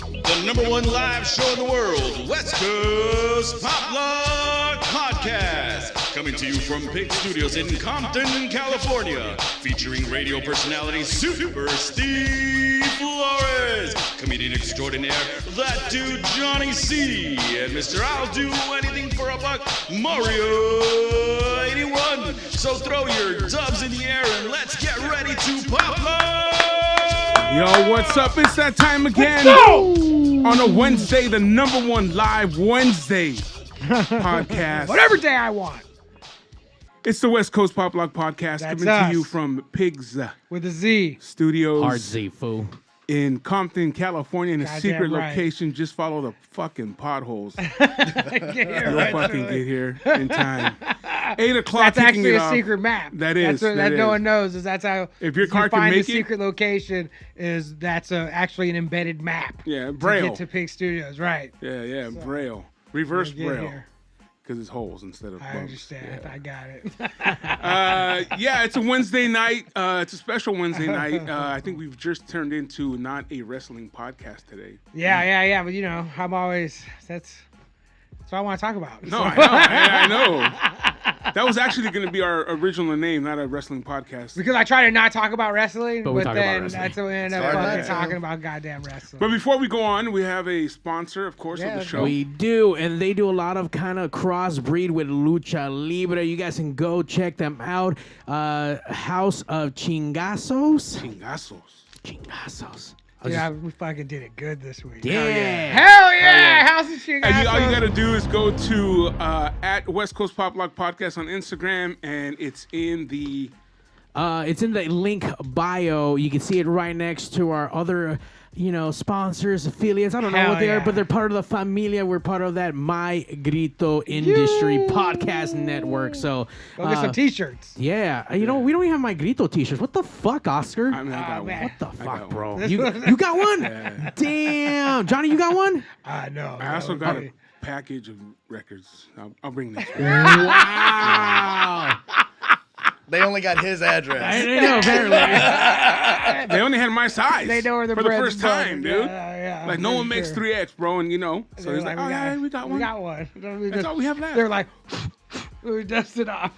The number one live show in the world, West Coast Poplock Podcast. Coming to you from Pig Studios in Compton, California. Featuring radio personality Super Steve Flores. Comedian extraordinaire, that dude Johnny C. And Mr. I'll Do Anything for a Buck, Mario 81. So throw your dubs in the air and let's get ready to pop lock. Yo, what's up? It's that time again. On a Wednesday, the number one live Wednesday podcast. Whatever day I want. It's the West Coast Poplock Podcast. That's coming us. to you from Pigs With a Z. Studios. Hard Z, fool. In Compton, California, in a Goddamn secret right. location. Just follow the fucking potholes. You'll Right fucking to it. get here in time. 8 o'clock. That's kicking actually it a off. secret map. That is. That's that that no is. one knows. That's how. If your car you can find make the it- secret location is actually an embedded map. Yeah, To Braille. get to Pig Studios, right? Yeah, Braille. Reverse Get Braille. here. Because it's holes instead of I bumps. understand. Yeah. I got it. Yeah, it's a Wednesday night. It's a special Wednesday night. I think we've just turned into not a wrestling podcast today. Yeah. But you know, I'm always that's what I want to talk about. No, I know. That was actually going to be our original name, not a wrestling podcast. Because I try to not talk about wrestling, But but, we talk about then wrestling. that's what we end up hard not fucking to. talking about goddamn wrestling. But before we go on, we have a sponsor, of course, of Yeah, the show. We do, and they do a lot of kind of crossbreed with Lucha Libre. You guys can go check them out. House of Chingazos. Chingazos. Yeah, we fucking did it good this week. Yeah. Hell yeah! How's the shit? And all you got to do is go to at West Coast Poplock Podcast on Instagram, and it's in the... It's in the link bio. You can see it right next to our other, sponsors, affiliates. I don't know Hell what they are, yeah. but they're part of the familia. We're part of that My Grito Industry podcast network. So Go get some t-shirts. yeah, we don't even have My Grito t-shirts. What the fuck, Oscar? I mean, I got man. one. What the I fuck, got bro? one. You got one? Yeah. Damn, Johnny, you got one? No. I also got a package of records. I'll bring this. Wow. They only got his address. I know, apparently. They only had my size. They know where the for the bread's first time, buttered. dude. Yeah, Like, no for one makes sure. 3X, bro, and so They're he's like, oh, yeah, we got one. We got one. That's all we have left. They're like, we dusted off.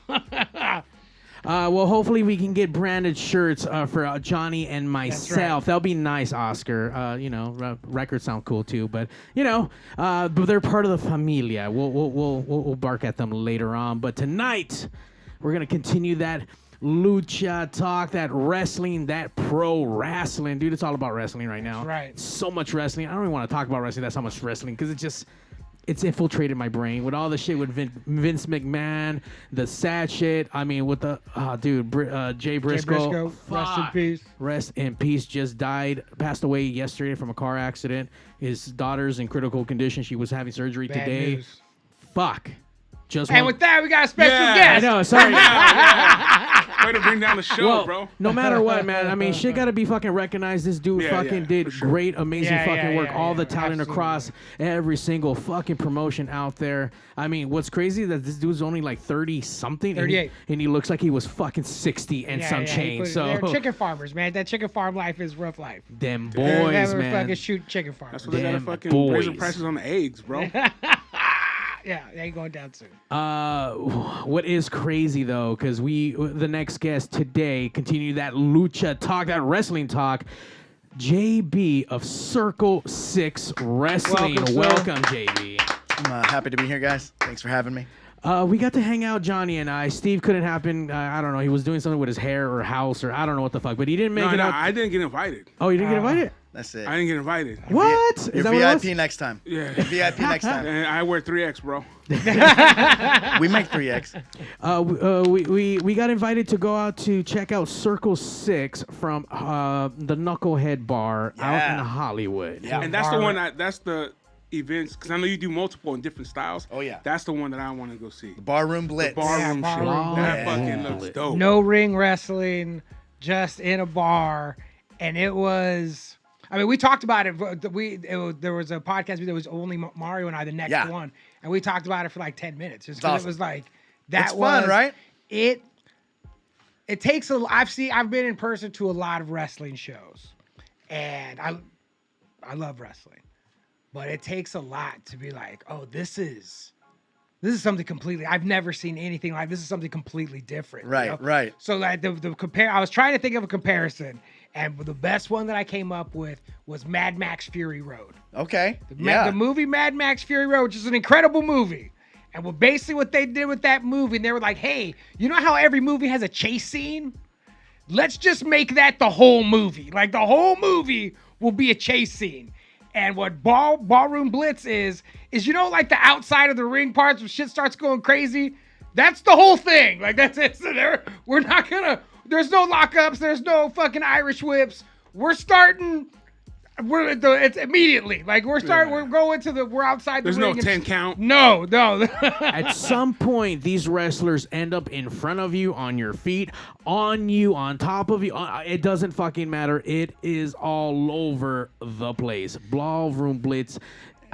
Well, hopefully we can get branded shirts for Johnny and myself. That'll be nice, Oscar. Records sound cool too, but but they're part of the familia. We'll bark at them later on. But tonight we're gonna continue that lucha talk, that wrestling, that pro wrestling, dude. It's all about wrestling right now. That's right. So much wrestling. I don't even want to talk about wrestling. That's how much wrestling because it's infiltrated my brain with all the shit with Vince McMahon, the sad shit. I mean, with the Jay Briscoe. Rest in Fuck. peace. Rest in peace. Just passed away yesterday from a car accident. His daughter's in critical condition. She was having surgery Bad today. news. Fuck. Just And one- with that, we got a special Yeah, I guest. know. Sorry. Way to bring down the show, Well, bro. no matter what, man. I mean, shit got to be fucking recognized. This dude Yeah, fucking yeah, did for sure. great, amazing Yeah, fucking yeah, work. yeah, All the yeah, talent absolutely. across every single fucking promotion out there. I mean, what's crazy is that this dude's only like 30 something, 38. and he looks like he was fucking 60 and some he change. put it- So they're chicken farmers, man. That chicken farm life is rough life. them They're boys, never man. fucking shoot chicken farmers. That's what they got to Damn fucking raise the boys. prices on the eggs, bro. Yeah, they ain't going down soon. What is crazy though, because the next guest today continue that lucha talk, that wrestling talk. JB of Circle6 Wrestling. Welcome, sir. JB. I'm happy to be here, guys. Thanks for having me. We got to hang out, Johnny and I. Steve couldn't happen. I don't know. He was doing something with his hair or house or I don't know what the fuck, but he didn't make it No, out. I didn't get invited. Oh, you didn't get invited? That's it. I didn't get invited. What? Is You're that what it was? VIP next time. Yeah. VIP next time. And I wear 3X, bro. We make 3X. We got invited to go out to check out Circle6 from the Knucklehead Bar out Yeah. in Hollywood. Yeah. And that's the one that's the events, because I know you do multiple in different styles. Oh, yeah. That's the one that I want to go see. Barroom Blitz. Barroom Yeah, shit. barroom That blitz. fucking Yeah. looks dope. No ring wrestling, just in a bar, and it was. I mean, we talked about it. There was a podcast that was only Mario and I, the next Yeah. one, and we talked about it for like 10 minutes. Just It's 'cause awesome. it was like that. It's was fun, right? It takes a. I've been in person to a lot of wrestling shows, and I love wrestling. but it takes a lot to be like, oh, this is something completely. I've never seen anything like this. Is something completely different. Right, right. So like the compare. I was trying to think of a comparison, and the best one that I came up with was Mad Max Fury Road. Okay. The movie Mad Max Fury Road, which is an incredible movie. And basically what they did with that movie, and they were like, hey, you know how every movie has a chase scene? Let's just make that the whole movie. Like the whole movie will be a chase scene. And what Ballroom Blitz is like the outside of the ring parts when shit starts going crazy? That's the whole thing. Like that's it. So we're not gonna, there's no lockups, there's no fucking Irish whips. It's immediately like we're outside the There's ring. no 10 count. No. At some point, these wrestlers end up in front of you, on your feet, on you, on top of you. It doesn't fucking matter. It is all over the place. Ballroom Blitz.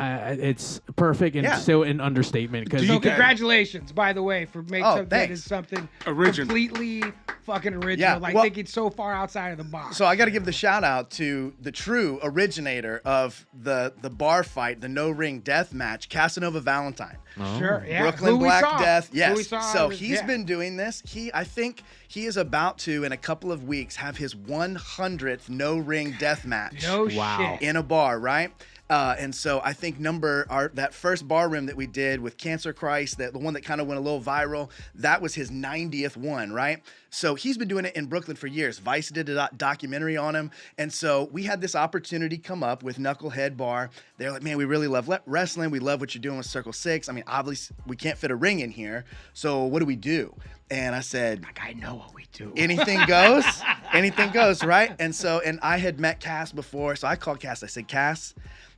It's perfect and still an understatement. So congratulations, by the way, for making something that is something original, completely fucking original. Yeah, thinking so far outside of the box. So I got to give the shout out to the true originator of the bar fight, the no ring death match, Casanova Valentine. Oh. Sure, yeah. Brooklyn Black Death. Yes. So he's been doing this. I think he is about to, in a couple of weeks, have his 100th no ring death match. No shit. In a bar, right? And so I think that first bar room that we did with Cancer Christ, the one that kind of went a little viral, that was his 90th one, right? So he's been doing it in Brooklyn for years. Vice did a documentary on him. And so we had this opportunity come up with Knucklehead Bar. They're like, man, we really love wrestling. We love what you're doing with Circle6. I mean, obviously, we can't fit a ring in here. So what do we do? And I said, I know what we do. Anything goes. Anything goes, right? And I had met Cass before. So I called Cass. I said, Cass,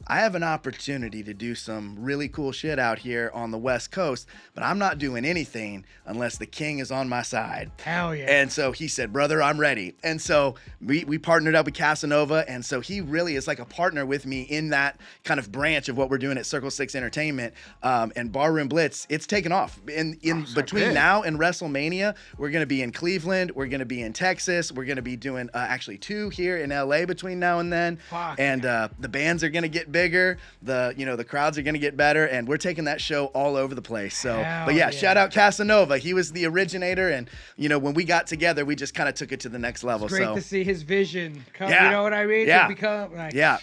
I have an opportunity to do some really cool shit out here on the West Coast, but I'm not doing anything unless the king is on my side. Hell yeah. And so he said, brother, I'm ready. And so we partnered up with Casanova. And so he really is like a partner with me in that kind of branch of what we're doing at Circle6 Entertainment. And Barroom Blitz, it's taken off. In between now and WrestleMania, we're going to be in Cleveland. We're going to be in Texas. We're going to be doing actually 2 here in LA between now and then. Fuck. And the bands are going to get bigger. The crowds are going to get better. And we're taking that show all over the place. So, but yeah, shout out Casanova. He was the originator. And, when we got together, we just kind of took it to the next level. It's great to see his vision come, yeah. You know what I mean? Yeah. To become like, yeah.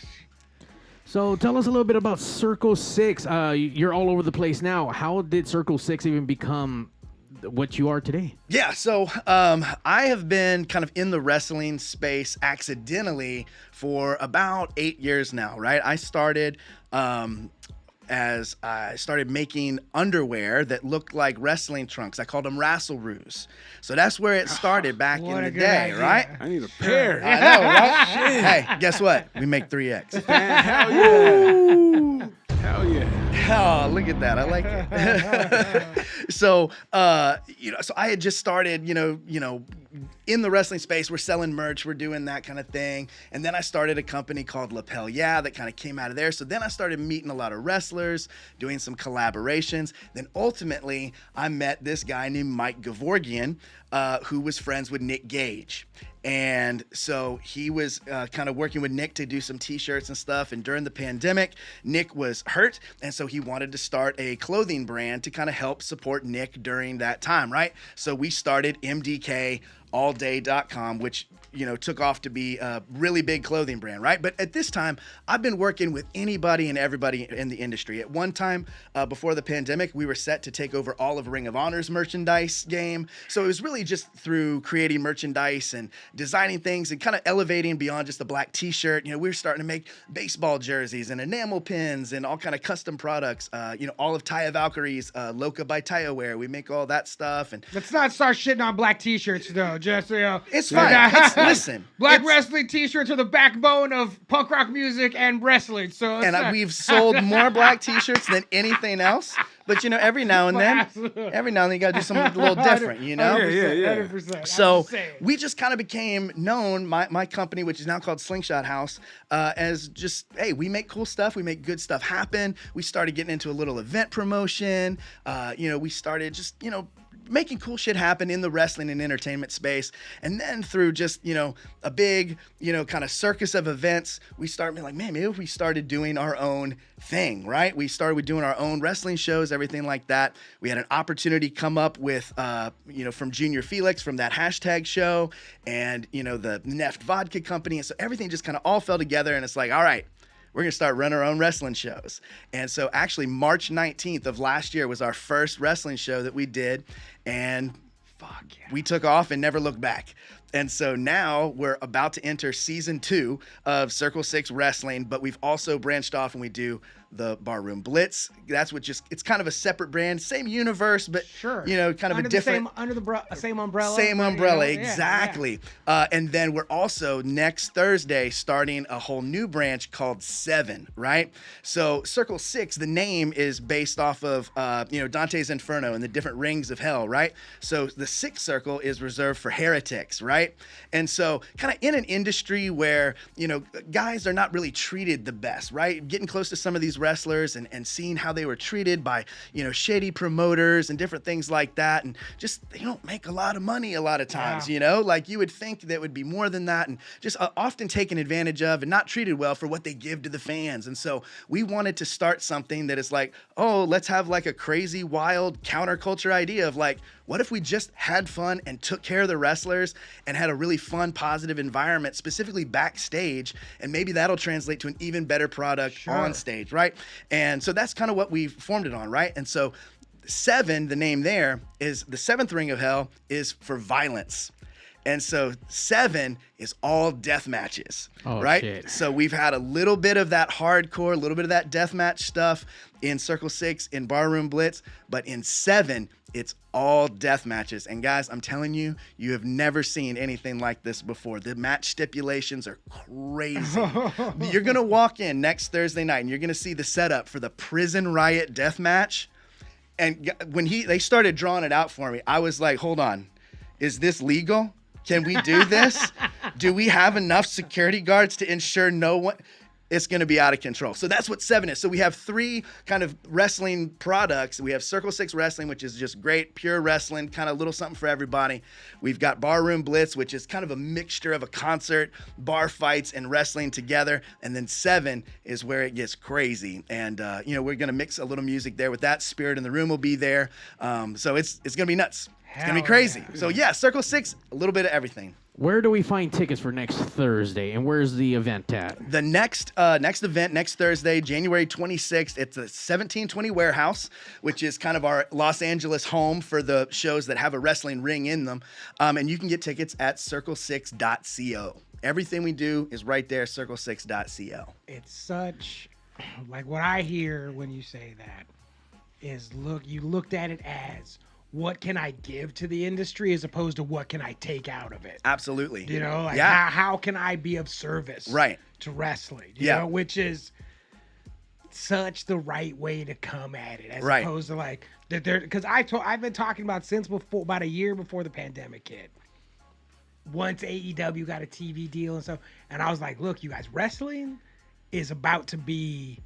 So tell us a little bit about Circle6. You're all over the place now. How did Circle6 even become what you are today? Yeah, so I have been kind of in the wrestling space accidentally for about 8 years now, right? I started as I started making underwear that looked like wrestling trunks. I called them Rasselroos. So that's where it started back in the day, idea. right? I need a pair. I know, right? Hey, guess what? We make 3X. Hell yeah. Hell yeah. Oh, look at that. I like it. So, so I had just started, in the wrestling space. We're selling merch. We're doing that kind of thing. And then I started a company called Lapel Yeah that kind of came out of there. So then I started meeting a lot of wrestlers, doing some collaborations. Then ultimately, I met this guy named Mike Gevorgian, who was friends with Nick Gage. And so he was kind of working with Nick to do some t-shirts and stuff. And during the pandemic, Nick was hurt. And so he wanted to start a clothing brand to kind of help support Nick during that time, right? So we started MDKAllday.com, which, took off to be a really big clothing brand, right? But at this time, I've been working with anybody and everybody in the industry. At one time, before the pandemic, we were set to take over all of Ring of Honor's merchandise game. So it was really just through creating merchandise and designing things and kind of elevating beyond just a black t-shirt. We were starting to make baseball jerseys and enamel pins and all kind of custom products. All of Taya Valkyrie's Loca by Taya wear. We make all that stuff. And let's not start shitting on black t-shirts though. Just it's fine. Listen, black wrestling t-shirts are the backbone of punk rock music and wrestling. So we've sold more black t-shirts than anything else. But every now and then, you got to do something a little different. Yeah. 100%. So we just kind of became known, my company, which is now called Slingshot House, as just, hey, we make cool stuff. We make good stuff happen. We started getting into a little event promotion. We started just, making cool shit happen in the wrestling and entertainment space. And then through just, a big, kind of circus of events, we started being like, man, maybe if we started doing our own thing, right? We started with doing our own wrestling shows, everything like that. We had an opportunity come up with, from Junior Felix, from that hashtag show, and, the Neft Vodka Company. And so everything just kind of all fell together, and it's like, all right, we're going to start running our own wrestling shows. And so actually March 19th of last year was our first wrestling show that we did. And we took off and never looked back. And so now we're about to enter season 2 of Circle6 Wrestling, but we've also branched off and we do the Barroom Blitz. That's what it's kind of a separate brand, same universe, but kind of under a different under the same umbrella. Same umbrella, exactly. Yeah. And then we're also next Thursday starting a whole new branch called 7, right? So Circle6, the name is based off of Dante's Inferno and the different rings of hell, right? So the 6th circle is reserved for heretics, right? And so kind of in an industry where guys are not really treated the best, right? Getting close to some of these wrestlers and seeing how they were treated by shady promoters and different things like that, and just they don't make a lot of money a lot of times. Like you would think that would be more than that, and just often taken advantage of and not treated well for what they give to the fans. And so we wanted to start something that is like, oh, let's have like a crazy wild counterculture idea of like, what if we just had fun and took care of the wrestlers and had a really fun, positive environment, specifically backstage, and maybe that'll translate to an even better product on stage, right? And so that's kind of what we formed it on, right? And so 7, the name there, is the 7th ring of hell is for violence. And so 7 is all death matches, right? Shit. So we've had a little bit of that hardcore, a little bit of that death match stuff in Circle 6, in Barroom Blitz, but in 7, it's all death matches. And guys, I'm telling you, you have never seen anything like this before. The match stipulations are crazy. You're going to walk in next Thursday night and you're going to see the setup for the Prison Riot death match. And when they started drawing it out for me, I was like, hold on, is this legal? Can we do this? Do we have enough security guards to ensure no one? It's going to be out of control. So that's what 7 is. So we have 3 kind of wrestling products. We have Circle6 Wrestling, which is just great, pure wrestling, kind of little something for everybody. We've got Barroom Blitz, which is kind of a mixture of a concert, bar fights, and wrestling together. And then 7 is where it gets crazy. And, we're going to mix a little music there with that. Spirit in the Room will be there. So it's going to be nuts. It's going to be crazy. Yeah. So, Circle6, a little bit of everything. Where do we find tickets for next Thursday, and where's the event at? The next event, next Thursday, January 26th, it's the 1720 Warehouse, which is kind of our Los Angeles home for the shows that have a wrestling ring in them. And you can get tickets at circle6.co. Everything we do is right there, circle6.co. It's such, like what I hear when you say that is, you looked at it as, what can I give to the industry as opposed to what can I take out of it? Absolutely. How can I be of service to wrestling? You know, which is such the right way to come at it, as opposed to like that. Because I've been talking about since about a year before the pandemic hit. Once AEW got a TV deal and stuff, and I was like, look, you guys, wrestling is about to be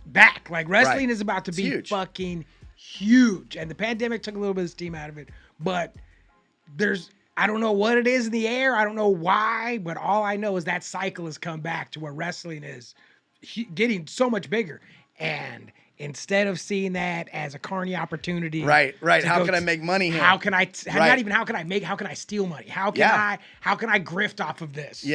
back. Like wrestling is about to be fucking huge, and the pandemic took a little bit of steam out of it, but I don't know what it is in the air, I don't know why, but all I know is that cycle has come back to where wrestling is getting so much bigger. And instead of seeing that as a carny opportunity, how can I make money here? How can I not even how can I steal money, how can I grift off of this?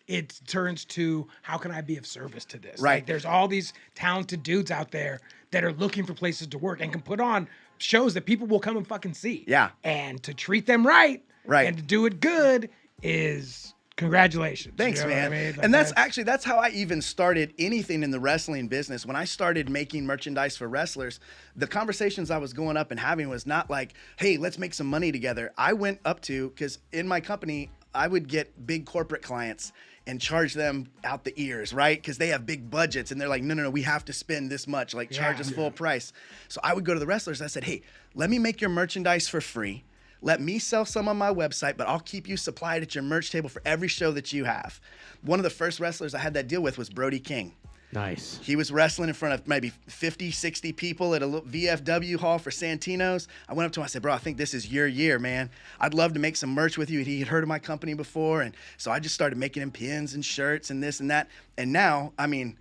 It turns to, how can I be of service to this? Like, there's all these talented dudes out there that are looking for places to work and can put on shows that people will come and fucking see. And to treat them right and to do it good is congratulations. Thanks, man. I mean? And that's how I even started anything in the wrestling business. When I started making merchandise for wrestlers, the conversations I was going up and having was not like, hey, let's make some money together. I went up to, because in my company, I would get big corporate clients and charge them out the ears, right? Because they have big budgets and they're like, no, we have to spend this much, like charge us full price. So I would go to the wrestlers. I said, hey, let me make your merchandise for free. Let me sell some on my website, but I'll keep you supplied at your merch table for every show that you have. One of the first wrestlers I had that deal with was Brody King. Nice. He was wrestling in front of maybe 50, 60 people at a little VFW hall for Santino's. I went up to him. I said, bro, I think this is your year, man. I'd love to make some merch with you. He had heard of my company before. And so I just started making him pins and shirts and this and that. And now, I mean,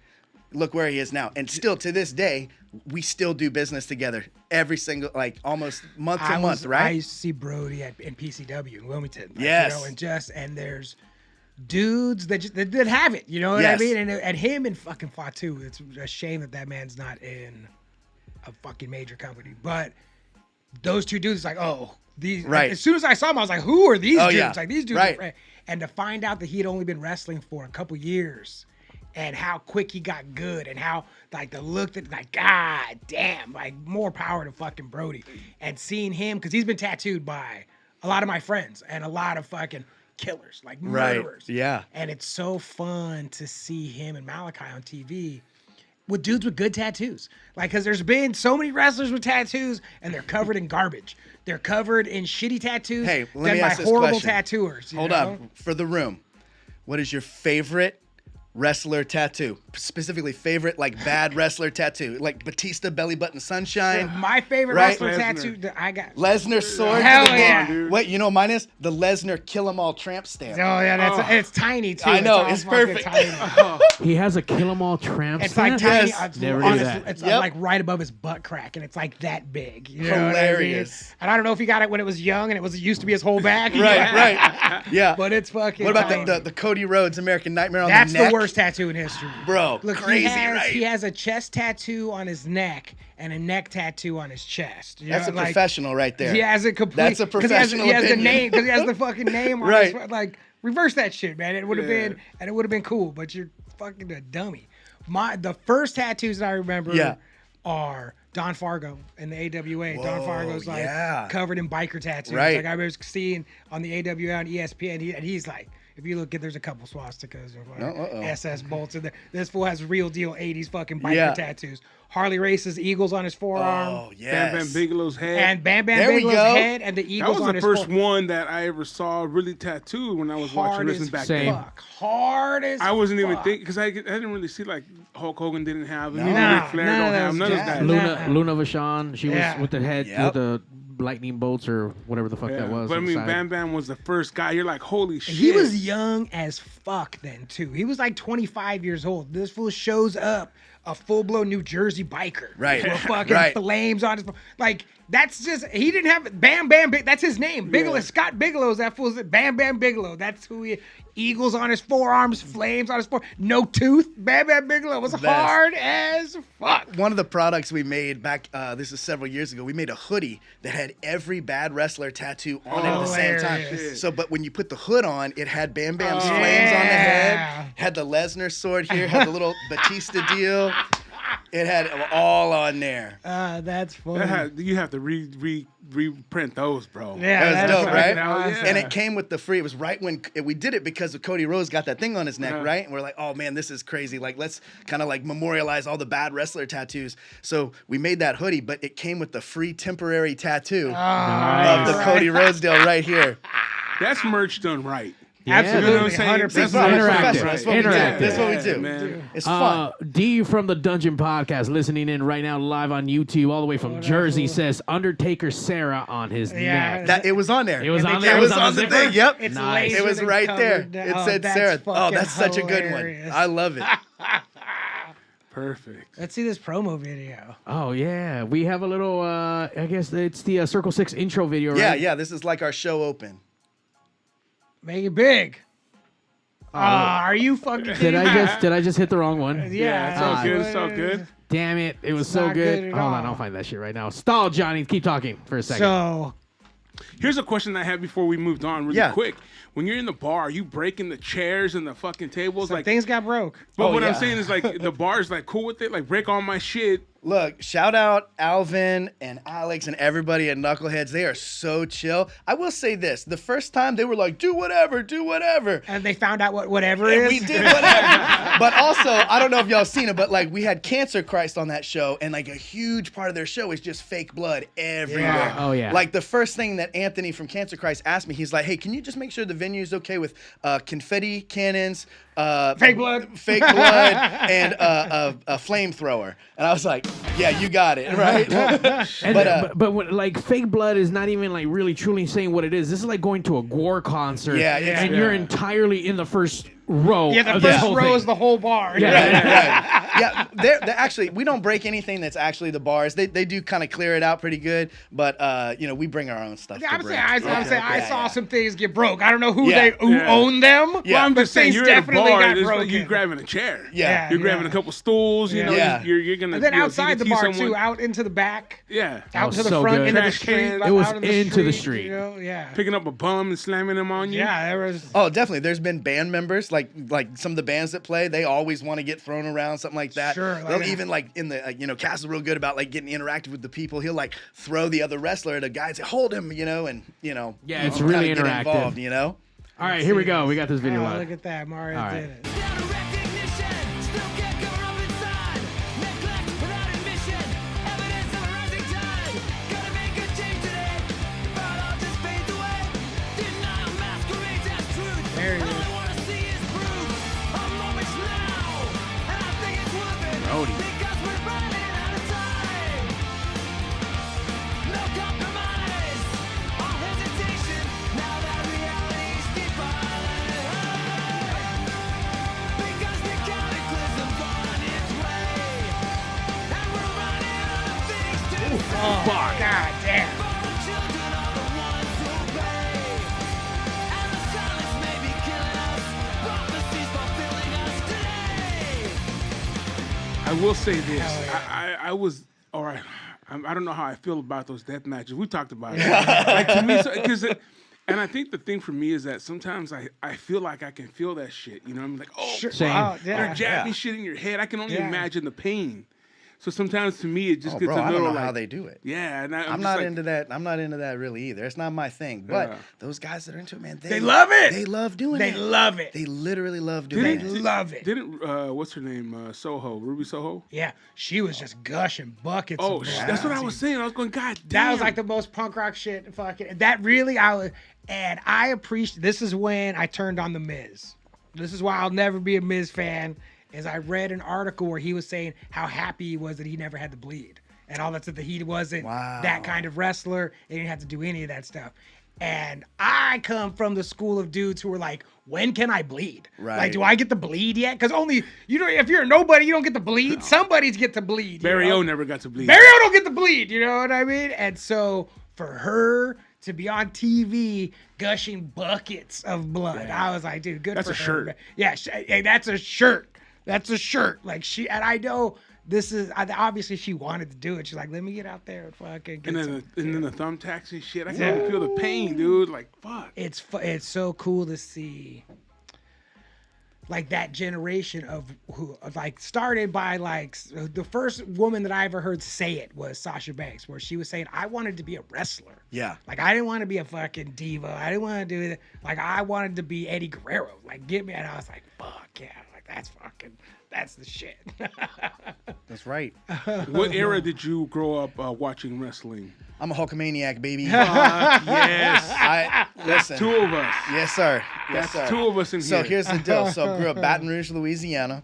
look where he is now. And still to this day, we still do business together every single, like almost month to month, right? I used to see Brody in PCW in Wilmington. Like, Yes. You know, and there's dudes that have it. You know what I Yes. mean? And him and fucking Fatu. It's a shame that man's not in a fucking major company. But those two dudes, like, oh, these. Right. As soon as I saw him, I was like, who are these dudes? yeah. Like, these dudes. Right. And to find out that he had only been wrestling for a couple years. And how quick he got good, and how like the look that like God damn, like more power to fucking Brody. And seeing him, because he's been tattooed by a lot of my friends and a lot of fucking killers, like murderers. Yeah. And it's so fun to see him and Malachi on TV with dudes with good tattoos. Like, because there's been so many wrestlers with tattoos, and they're covered in garbage. They're covered in shitty tattoos Hey, let done me by ask this horrible question. tattooers. Hold know? on. For the room, what is your favorite wrestler tattoo? Specifically, favorite like bad wrestler tattoo, like Batista belly button sunshine. My favorite Right? wrestler Lesnar. tattoo that I got. Lesnar sword. Hell to the yeah. bone. Wait, you know what mine is? The Lesnar kill 'em all tramp stamp. Oh yeah, it's tiny too. I know, all it's fucking perfect. Tiny. He has a kill 'em all tramp. It's like stamp? tiny. It's, Never on knew his- that. it's Yep. like right above his butt crack, and it's like that big. You know what I mean? Hilarious. And I don't know if he got it when it was young, and it used to be his whole back. Right. Yeah. But it's fucking. What about tiny. the Cody Rhodes American Nightmare on That's the neck? the worst tattoo in history, Bro, Look, crazy, he right? has a chest tattoo on his neck and a neck tattoo on his chest. You That's know, a like, professional right there. He has a complete. That's a 'cause he has- professional He has the opinion. name because he has the fucking name on Right. his, like reverse that shit, man. It would have Yeah. been and it would have been cool, but you're fucking a dummy. The first tattoos that I remember Yeah. are Don Fargo in the AWA. Don Whoa, Fargo's like yeah. covered in biker tattoos. Right. Like I remember seeing on the AWA on ESPN, and he's like. If you look at, there's a couple swastikas and SS bolts in there. This fool has real deal 80s fucking biker tattoos. Harley races eagles on his forearm. Oh, yes. Bam Bam Bigelow's head. And Bam Bam There we Bigelow's go. head and the that eagles was on the his first forearm. one that I ever saw really tattooed when I was watching Hard wrestling as back Same. then. fuck. Hard as I wasn't even fuck. thinking because I didn't really see like Hulk Hogan didn't have, and Nah, Ric Flair none don't of have those none of those guys. guys. Luna Vachon, she Yeah. was with the head Yep. with the lightning bolts or whatever the fuck Yeah, that was. but I mean, inside. Bam Bam was the first guy. You're like, holy shit. He was young as fuck then too. He was like 25 years old. This fool shows up a full-blown New Jersey biker. Right. With fucking Right. flames on his like that's just he didn't have Bam Bam that's his name. Bigelow Yeah. Scott Bigelow's that fool's Bam Bam Bigelow. That's who he eagles on his forearms, flames on his forearm, no tooth. Bam Bam Bigelow was Best. hard as fuck. One of the products we made back, this is several years ago, we made a hoodie that had every bad wrestler tattoo on it at the same time. Hilarious. So, but when you put the hood on, it had Bam Bam's Oh. flames on the Yeah. head, had the Lesnar sword here, had the little Batista deal. It had it all on there. That's funny. You have to reprint those, bro. Yeah, That was that's dope, fucking right? awesome. And it came with the free. It was right when we did it because of Cody Rhodes got that thing on his neck, Uh-huh. right? And we're like, oh man, this is crazy. Like, let's kind of like memorialize all the bad wrestler tattoos. So we made that hoodie, but it came with the free temporary tattoo of the Cody Rhodes deal right here. That's merch done right. Absolutely, You know what I'm saying? 100%. That's We're merch interactive. done professional. right. That's what we do. Interactive. That's what we Yeah, do. man. It's fun. D from the Dungeon Podcast, listening in right now live on YouTube, all the way from Jersey, says Undertaker Sarah on his Yeah. neck. That it was on there. It was And on they there. It It was was on on the the thing. Yep. It's Nice. It was lasered right and there. covered. It Oh, said that's Sarah. Oh, fucking that's such a good one. hilarious. I love it. Perfect. Let's see this promo video. Oh, yeah. We have a little, I guess it's the Circle6 intro video, right? Yeah, yeah. This is like our show open. Make it big. Are you fucking kidding Did me? I just hit the wrong one? Yeah, it's all that's good. what It's all it good. is. Damn it. It was It's so not good. good at Hold on, all. I'll find that shit right now. Stall, Johnny. Keep talking for a second. So, Here's a question I had before we moved on really Yeah. quick. When you're in the bar, are you breaking the chairs and the fucking tables? Like, things got broke. but Oh, what I'm yeah. saying is like the bar's like cool with it. Like break all my shit. Look, shout out Alvin and Alex and everybody at Knuckleheads. They are so chill. I will say this. The first time they were like, do whatever, do whatever. And they found out what whatever And is. we did whatever. But also, I don't know if y'all seen it, but like we had Cancer Christ on that show, and like a huge part of their show is just fake blood everywhere. Yeah. Oh, yeah. Like the first thing that Anthony from Cancer Christ asked me, he's like, hey, can you just make sure the venue's okay with confetti cannons, Fake blood. and a flamethrower. And I was like, yeah, you got it, right? But like fake blood is not even like really truly saying what it is. This is like going to a gore concert. And you're entirely in the first row. Yeah, the first row is the whole bar. Yeah, they're actually, we don't break anything that's actually the bars. They do kind of clear it out pretty good, but we bring our own stuff. I'm saying I saw some things get broke. I don't know who owned them. Yeah, I'm just saying, you're at a bar, you're grabbing a chair. Yeah, you're grabbing a couple stools. You know, you're gonna. And then outside the bar too, out into the back. Yeah, out to the front, into the street. It was into the street. You know, yeah, picking up a bum and slamming them on you. Yeah, there was. Oh, definitely. There's been band members like some of the bands that play. They always want to get thrown around, something like that. Sure, they'll even like in the Cass is real good about like getting interactive with the people. He'll like throw the other wrestler at a guy and say, "Hold him," and yeah, it's really interactive. Involved, All right, here we go. We got this video live. Look at that, Mario did it. There he is. Brody. Oh, God damn. I will say this. I was all right. I don't know how I feel about those death matches. We talked about it. Like to me, and I think the thing for me is that sometimes I feel like I can feel that shit. You know, I'm like, oh, they're jabbing shit in your head. I can only imagine the pain. So sometimes to me it just gets a little. I don't know like, how they do it. Yeah, and I'm not into that. I'm not into that really either. It's not my thing. But those guys that are into it, man, they love it. They love doing it. They love it. They literally love doing it. They love it. Didn't what's her name? Soho, Ruby Soho. Yeah, she was just gushing buckets. Oh, of blood. that's what I was saying. I was going, God damn. That was like the most punk rock shit. Fucking that really and I appreciate. This is when I turned on the Miz. This is why I'll never be a Miz fan. Is I read an article where he was saying how happy he was that he never had to bleed and all that stuff, that he wasn't that kind of wrestler and he didn't have to do any of that stuff. And I come from the school of dudes who were like, when can I bleed? Right. Like, do I get to bleed yet? Because only, if you're a nobody, you don't get to bleed. Somebody's get to bleed. Barry O never got to bleed. Barry O don't get to bleed, you know what I mean? And so for her to be on TV gushing buckets of blood, I was like, dude, good that's for her. Shirt. Yeah, that's a shirt. That's a shirt. Like and I know this is, obviously she wanted to do it. She's like, let me get out there and fucking get and then the thumbtacks and shit. I can feel the pain, dude. Like, fuck. It's so cool to see, like, that generation of who, like, started by, like, the first woman that I ever heard say it was Sasha Banks, where she was saying, I wanted to be a wrestler. Yeah. Like, I didn't want to be a fucking diva. I didn't want to do it. Like, I wanted to be Eddie Guerrero. Like, get me. And I was like, fuck yeah. That's the shit. That's right. What era did you grow up watching wrestling? I'm a Hulkamaniac, baby. Yes. Listen. Two of us. Yes, sir. Yes, That's sir. two of us in here. So here's the deal. So I grew up Baton Rouge, Louisiana.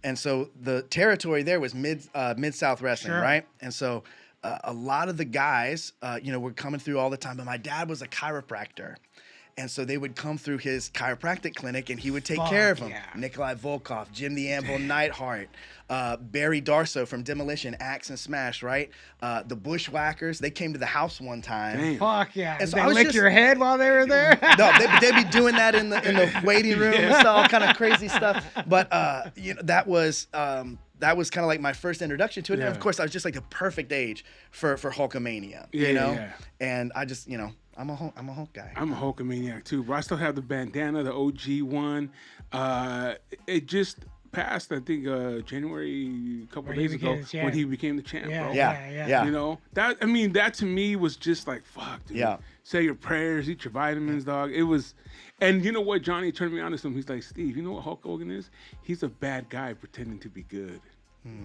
And so the territory there was Mid-South Wrestling, right? And so a lot of the guys, were coming through all the time. But my dad was a chiropractor. And so they would come through his chiropractic clinic, and he would take care of them. Yeah. Nikolai Volkov, Jim the Anvil Neidhart, Barry Darso from Demolition, Axe and Smash, right? The Bushwhackers, they came to the house one time. Damn. Fuck yeah. And so they lick your head while they were there? No, they'd be doing that in the waiting room and stuff, all kind of crazy stuff. But, that was kind of like my first introduction to it. And of course, I was just like the perfect age for Hulkamania, you know? Yeah. And I just, I'm a Hulk guy. I'm a Hulkamaniac too, but I still have the bandana, the OG one. It just passed, I think, January a couple days ago when he became the champ, bro. Yeah. You know, that to me was just like, fuck, dude. Yeah. Say your prayers, eat your vitamins, dog. It was, and you know what? Johnny turned me on to him. He's like, Steve, you know what Hulk Hogan is? He's a bad guy pretending to be good.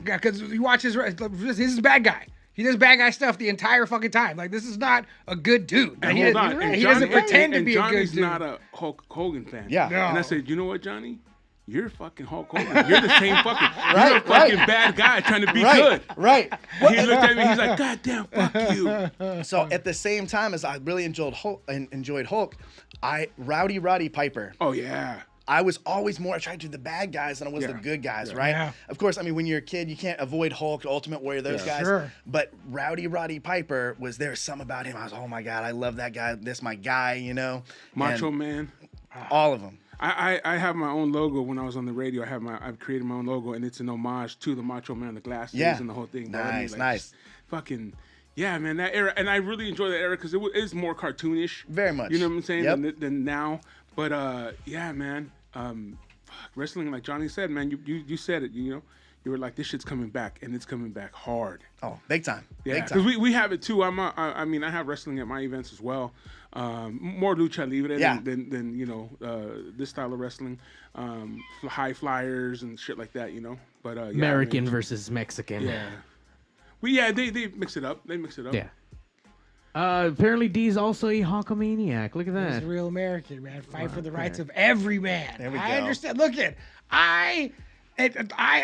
Yeah, because you watch he's a bad guy. He does bad guy stuff the entire fucking time. Like, this is not a good dude. Like, hold on. He doesn't pretend to be Johnny's a good dude. not a Hulk Hogan fan. Yeah. No. And I said, you know what, Johnny? you're fucking Hulk Hogan. You're the same fucking, you're a fucking bad guy trying to be good. Right. He looked at me, he's like, God damn, fuck you. So at the same time as I really enjoyed Hulk, Rowdy Roddy Piper. Oh, yeah. I was always more attracted to the bad guys than I was the good guys, right? Yeah. Of course, I mean, when you're a kid, you can't avoid Hulk, Ultimate Warrior, those guys. Sure. But Rowdy Roddy Piper there's some about him. I was, oh my God, I love that guy. That's my guy, you know? Macho And Man. all of them. I have my own logo when I was on the radio. I've created my own logo, and it's an homage to the Macho Man, the glasses, and the whole thing. Nice. Fucking, yeah, man, that era. And I really enjoy that era because it is more cartoonish. Very much. You know what I'm saying? Yep. Than now. But, yeah, man. Wrestling, like Johnny said, man, you said it, you know. You were like, this shit's coming back, and it's coming back hard. Oh, big time. Yeah, Big time. because we have it too. I mean, I have wrestling at my events as well. More lucha libre than you know this style of wrestling, high flyers and shit like that. You know, but American versus Mexican. Yeah, they mix it up. Yeah. Apparently, D's also a Hulkamaniac. Look at He's that. a real American, man. Fight for the rights of every man. There we I go. understand. Look at I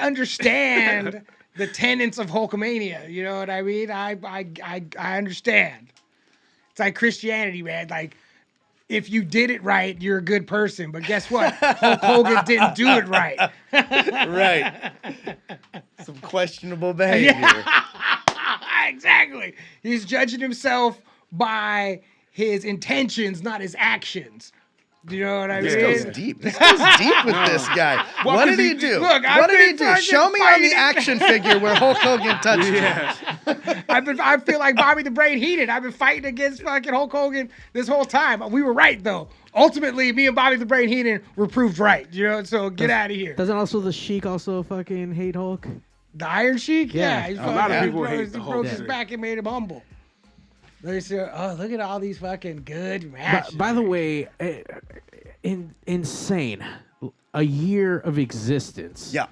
understand the tenets of Hulkamania. You know what I mean? I understand. It's like Christianity, man. Like, if you did it right, you're a good person. But guess what? Hulk Hogan didn't do it right. Right. Some questionable behavior. Exactly. He's judging himself by his intentions, not his actions. Do you know what I mean? This goes deep. This goes deep with this guy. Well, What did 'cause he he- do? look, I've What did he been do? fucking Show me on the fighting. action figure where Hulk Hogan touched you. I feel like Bobby the Brain Heenan. I've been fighting against fucking Hulk Hogan this whole time. We were right though. Ultimately, me and Bobby the Brain Heenan were proved right. You know, so get out of here. Doesn't also the Sheik also fucking hate Hulk? The Iron Sheik? Yeah. He's A lot of fucking- people hate the he Hulk broke his Sheik. back and made him humble. They said, "Oh, look at all these fucking good matches." By the way, insane. A year of existence. Yeah.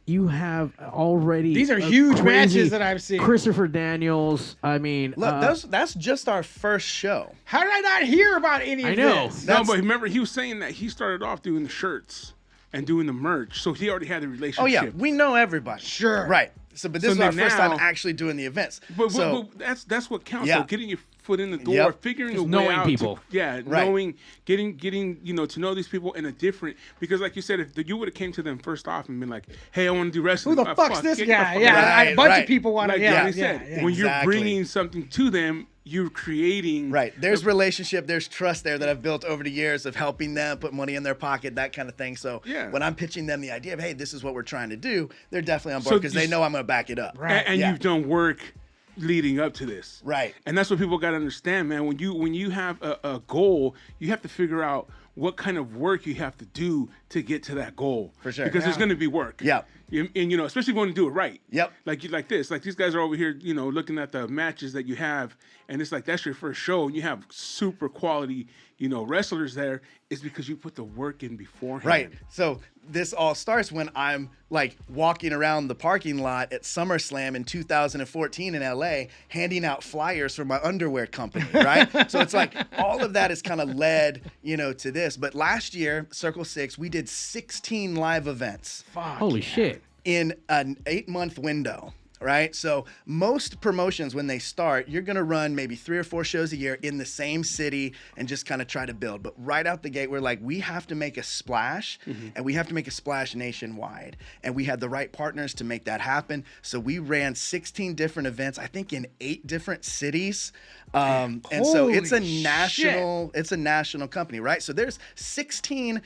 You have already. These are a huge crazy matches that I've seen. Christopher Daniels. I mean, Look, that's just our first show. How did I not hear about any of I know. this? No, but remember, he was saying that he started off doing the shirts and doing the merch, so he already had the relationship. Oh yeah, we know everybody. Sure. Right. So, but this So is our then first now- time actually doing the events. But So that's what counts. Yeah. Though, getting your foot in the door, Yep. figuring Just a way knowing out. people. Right. Knowing, getting to know these people in a different. Because like you said, if you would have came to them first off and been like, "Hey, I want to do wrestling." Who the fuck's this get the guy? fuck Yeah, out. a bunch Right. of people want to. Like Yeah, Johnny yeah, said, yeah. when you're Exactly. bringing something to them, you're creating. right, there's relationship, there's trust there that I've built over the years of helping them put money in their pocket, that kind of thing. So Yeah. when I'm pitching them the idea of, hey, this is what we're trying to do, they're definitely on So board because they just- know I'm going to back it up. Right. And Yeah. you've done work leading up to this. Right. And that's what people got to understand, man. When you have a goal, you have to figure out what kind of work you have to do to get to that goal. For sure. Because there's going to be work. Yeah. And especially if you want to do it right. Yep. Like this. Like these guys are over here, looking at the matches that you have, and it's like that's your first show, and you have super quality, wrestlers there. It's because you put the work in beforehand. Right. So this all starts when I'm like walking around the parking lot at SummerSlam in 2014 in LA, handing out flyers for my underwear company, right? So it's like all of that is kind of led, to this. But last year, Circle6, we did 16 live events Fuck. holy shit. in an 8-month window. Right. So most promotions, when they start, you're going to run maybe 3 or 4 shows a year in the same city and just kind of try to build. But right out the gate, we're like, we have to make a splash and we have to make a splash nationwide. And we had the right partners to make that happen. So we ran 16 different events, I think in 8 different cities. And so it's a Holy national company, right? So there's 16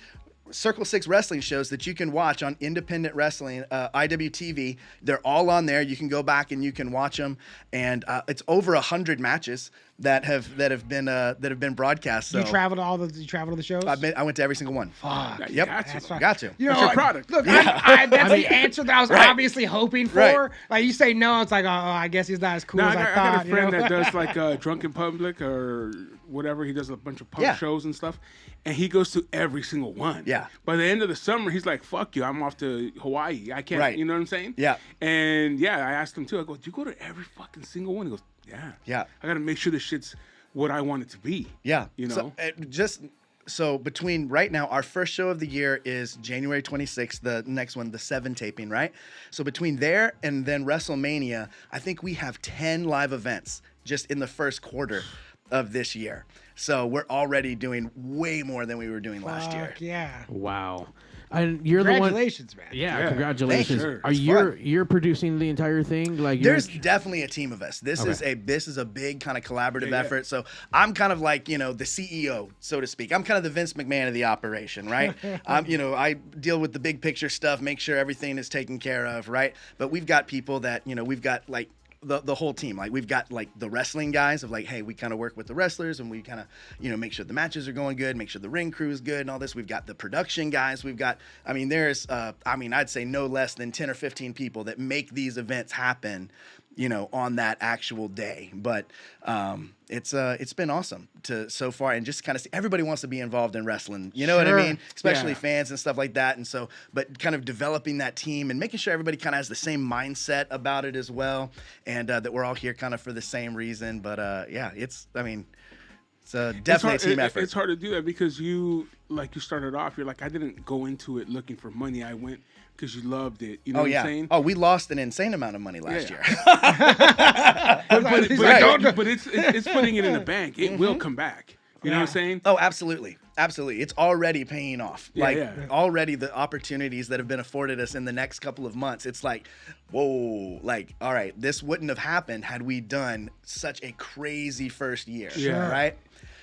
Circle6 wrestling shows that you can watch on independent wrestling, IWTV. They're all on there. You can go back and you can watch them, and it's over 100 matches that have been broadcast. So You travel to the shows? I went to every single one. Fuck. Yep, Got to. That's fine. got to. That's your product. Look, that's the answer that I was Right. obviously hoping for. Right. Like you say no, it's like, oh, I guess he's not as cool Now, as I I thought. got a friend you know? that does like Drunk in Public or whatever. He does a bunch of punk Yeah. shows and stuff, and he goes to every single one. Yeah. By the end of the summer, he's like, "Fuck you, I'm off to Hawaii. I can't." Right. You know what I'm saying? Yeah. And yeah, I asked him too. I go, "Do you go to every fucking single one?" He goes, "Yeah." Yeah. I got to make sure this shit's what I want it to be. Yeah. You know. So, just So between right now, our first show of the year is January 26th. The next one, the 7 taping, right? So between there and then WrestleMania, I think we have 10 live events just in the first quarter of this year. So we're already doing way more than we were doing last year. Yeah. Wow. And you're the one. Congratulations, man. Yeah, congratulations. Sure. Are It's you're producing the entire thing? Like There's definitely a team of us. This is a big kind of collaborative effort. So I'm kind of like, the CEO, so to speak. I'm kind of the Vince McMahon of the operation, right? I deal with the big picture stuff, make sure everything is taken care of, right? But we've got people that, we've got like the whole team. Like we've got like the wrestling guys of like, hey, we kind of work with the wrestlers and we kind of, make sure the matches are going good, make sure the ring crew is good and all this. We've got the production guys. We've got, there's, I'd say no less than 10 or 15 people that make these events happen, on that actual day. But it's been awesome to so far, and just kind of see everybody wants to be involved in wrestling. You know what I mean? Especially fans and stuff like that. And so, but kind of developing that team and making sure everybody kind of has the same mindset about it as well, and that we're all here kind of for the same reason. But it's definitely a team effort. It's hard to do that because you started off. You're like, I didn't go into it looking for money. I went because you loved it. You know what I'm saying? Oh, we lost an insane amount of money last year. but it's putting it in the bank. It will come back. You know what I'm saying? Oh, absolutely. Absolutely. It's already paying off. Already the opportunities that have been afforded us in the next couple of months, it's like, whoa, like, all right, this wouldn't have happened had we done such a crazy first year. Right?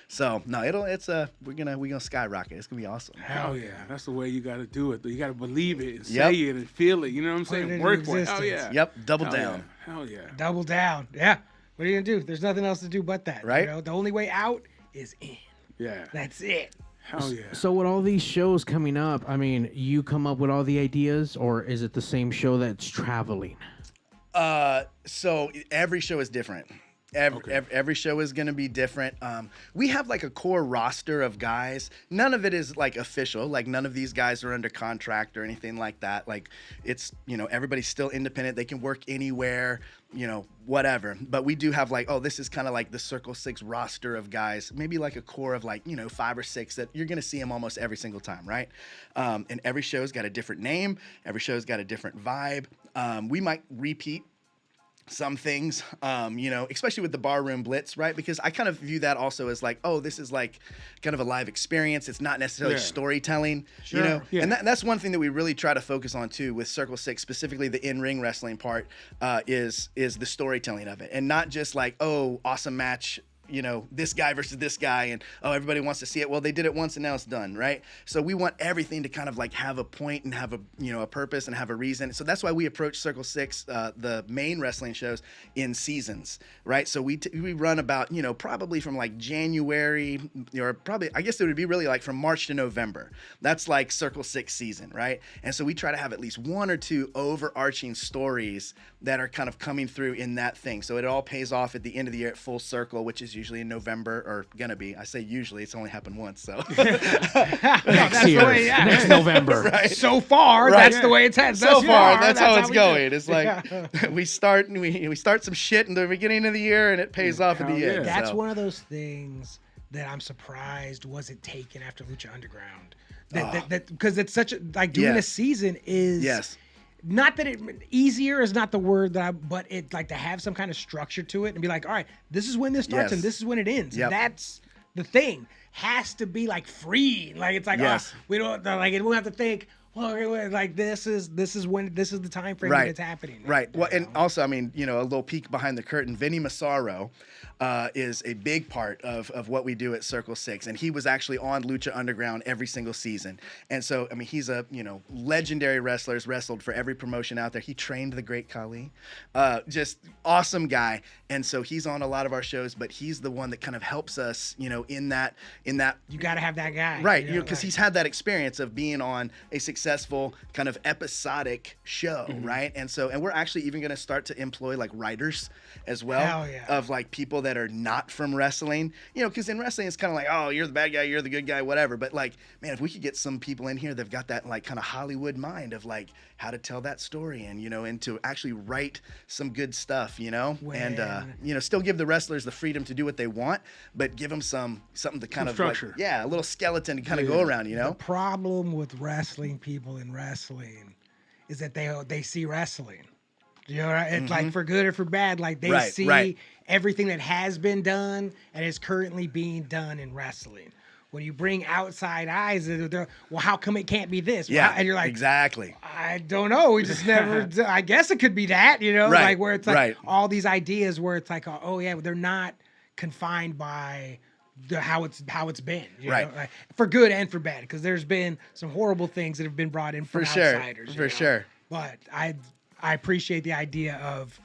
So no, we're gonna skyrocket. It's gonna be awesome. Hell yeah, that's the way you gotta do it. You gotta believe it and say it and feel it. You know what I'm saying? Work for it. Hell yeah. Yep. Double down. Yeah. Hell yeah. Double down. Yeah. What are you gonna do? There's nothing else to do but that. Right. The only way out is in. Yeah. That's it. Hell yeah. So with all these shows coming up, you come up with all the ideas, or is it the same show that's traveling? So every show is different. Every show is going to be different. We have like a core roster of guys. None of it is like official. Like none of these guys are under contract or anything like that. Like it's, everybody's still independent. They can work anywhere, whatever. But we do have like, this is kind of like the Circle6 roster of guys. Maybe like a core of like, 5 or 6 that you're going to see them almost every single time, right? And every show's got a different name. Every show's got a different vibe. We might repeat some things, especially with the Barroom Blitz, right? Because I kind of view that also as like, this is like kind of a live experience. It's not necessarily storytelling, Yeah. And that's one thing that we really try to focus on too with Circle6, specifically the in-ring wrestling part, is the storytelling of it, and not just like, awesome match. This guy versus this guy, and everybody wants to see it. Well, they did it once and now it's done, right? So we want everything to kind of like have a point and have a purpose and have a reason. So that's why we approach Circle6, the main wrestling shows, in seasons, right? So we run about probably from like January, or probably I guess it would be really like from March to November. That's like Circle6 season, right? And so we try to have at least 1 or 2 overarching stories that are kind of coming through in that thing. So it all pays off at the end of the year at full circle, which is usually in November, or gonna be. I say usually, it's only happened once, so next year, next November. Right. So far, that's the way it's had. So far, that's how it's going. It's like we start some shit in the beginning of the year, and it pays off at the end. That's one of those things that I'm surprised wasn't taken after Lucha Underground. That because it's such a doing a season is not that it easier is not the word but it like to have some kind of structure to it and be like, all right, this is when this starts and this is when it ends. And that's the thing. Has to be like free. Like it's like we don't like it. We'll have to think. Well, like this is the time frame that it's happening. Right. Well, and also, a little peek behind the curtain. Vinny Massaro is a big part of what we do at Circle6, and he was actually on Lucha Underground every single season. And so, he's a legendary wrestler. Has wrestled for every promotion out there. He trained the Great Khali. Just awesome guy. And so he's on a lot of our shows, but he's the one that kind of helps us, in that. You got to have that guy, right? Because he's had that experience of being on a successful successful kind of episodic show, right? And we're actually even going to start to employ like writers as well. Hell yeah. Of like people that are not from wrestling, you know, because in wrestling it's kind of like, oh, you're the bad guy, you're the good guy, whatever. But like, man, if we could get some people in here that've got that like kind of Hollywood mind of like how to tell that story and, you know, and to actually write some good stuff, you know, and you know, still give the wrestlers the freedom to do what they want, but give them something to kind of structure. like, a little skeleton to kind of go around, you know. The problem with wrestling people in wrestling is that they see wrestling. You know, it's like for good or for bad. Like they see everything that has been done and is currently being done in wrestling. When you bring outside eyes, they're, well, how come it can't be this? Yeah, and you're like, exactly. I don't know. We just never. I guess it could be that. You know, like where it's like all these ideas where it's like, oh yeah, they're not confined by how it's been, you know? Like, for good and for bad, because there's been some horrible things that have been brought in from outsiders. For sure. But I appreciate the idea of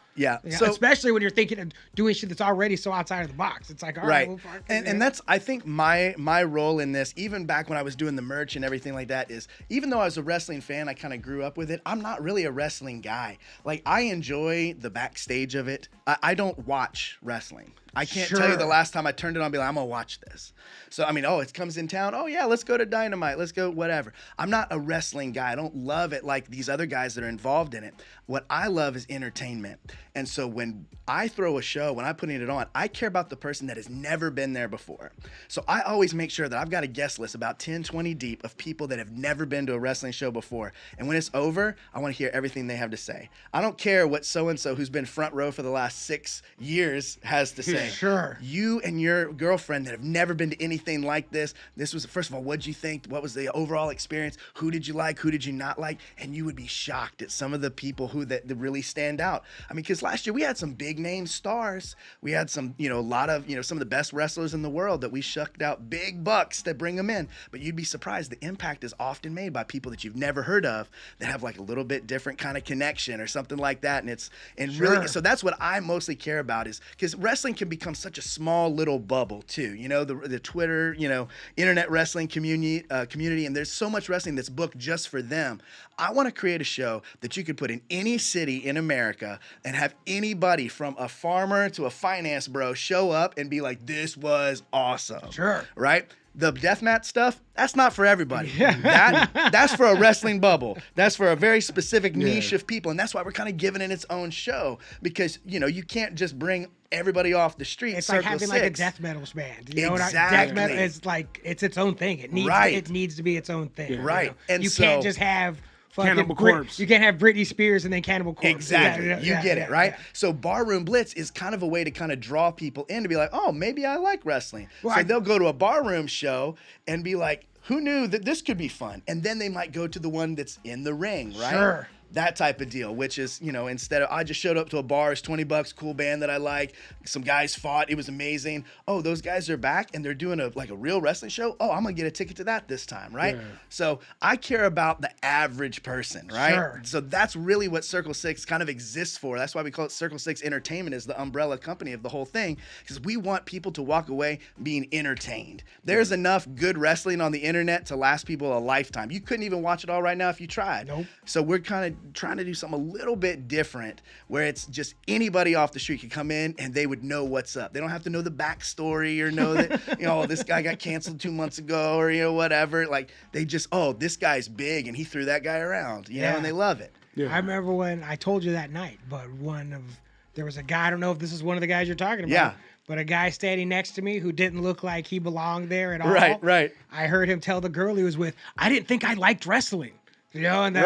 so especially when you're thinking of doing shit that's already so outside of the box. It's like, all right, well, and that's, I think my role in this, even back when I was doing the merch and everything like that, is even though I was a wrestling fan, I kind of grew up with it. I'm not really a wrestling guy. Like, I enjoy the backstage of it. I don't watch wrestling. I can't tell you the last time I turned it on and be like, I'm going to watch this. So, I mean, it comes in town. Oh, yeah, let's go to Dynamite. Let's go whatever. I'm not a wrestling guy. I don't love it like these other guys that are involved in it. What I love is entertainment. And so when I throw a show, when I'm putting it on, I care about the person that has never been there before. So I always make sure that I've got a guest list about 10, 20 deep of people that have never been to a wrestling show before. And when it's over, I want to hear everything they have to say. I don't care what so-and-so who's been front row for the last 6 years has to say. Sure. You and your girlfriend that have never been to anything like this was, first of all, what'd you think? What was the overall experience? Who did you like? Who did you not like? And you would be shocked at some of the people that really stand out. I mean, because last year we had some big name stars. We had some, you know, a lot of, you know, some of the best wrestlers in the world that we shucked out big bucks to bring them in. But you'd be surprised. The impact is often made by people that you've never heard of that have like a little bit different kind of connection or something like that. And really, so that's what I mostly care about, is because wrestling can become such a small little bubble too. You know, the Twitter, you know, internet wrestling community, and there's so much wrestling that's booked just for them. I want to create a show that you could put in any city in America and have anybody from a farmer to a finance bro show up and be like, this was awesome. Sure. Right? The deathmatch stuff, that's not for everybody. That's for a wrestling bubble. That's for a very specific niche of people. And that's why we're kind of giving it its own show, because, you know, you can't just bring everybody off the street. It's Circle like having 6. like a death metal band. You know what Exactly. Death metal is like, it's its own thing. It needs to be its own thing. Right. You know? And you so, can't just have Cannibal Corpse. You can't have Britney Spears and then Cannibal Corpse. Exactly. You get it, right? So Barroom Blitz is kind of a way to kind of draw people in to be like, oh, maybe I like wrestling. Well, so they'll go to a barroom show and be like, who knew that this could be fun? And then they might go to the one that's in the ring, right? Sure. That type of deal, which is, you know, instead of I just showed up to a bar, it's $20, cool band that I like, some guys fought, it was amazing. Oh, those guys are back and they're doing a real wrestling show. Oh, I'm gonna get a ticket to that this time, right? Yeah. So I care about the average person, right? Sure. So that's really what Circle 6 kind of exists for. That's why we call it Circle 6 Entertainment, is the umbrella company of the whole thing, because we want people to walk away being entertained. There's enough good wrestling on the internet to last people a lifetime. You couldn't even watch it all right now if you tried. Nope. So we're kind of trying to do something a little bit different, where it's just anybody off the street could come in and they would know what's up. They don't have to know the backstory or know that, you know, this guy got canceled 2 months ago or, you know, whatever. Like, they just, oh, this guy's big and he threw that guy around, you know, and they love it. Yeah. I remember when I told you that night, but there was a guy, I don't know if this is one of the guys you're talking about. But a guy standing next to me who didn't look like he belonged there at all. Right. I heard him tell the girl he was with, I didn't think I liked wrestling. You know, and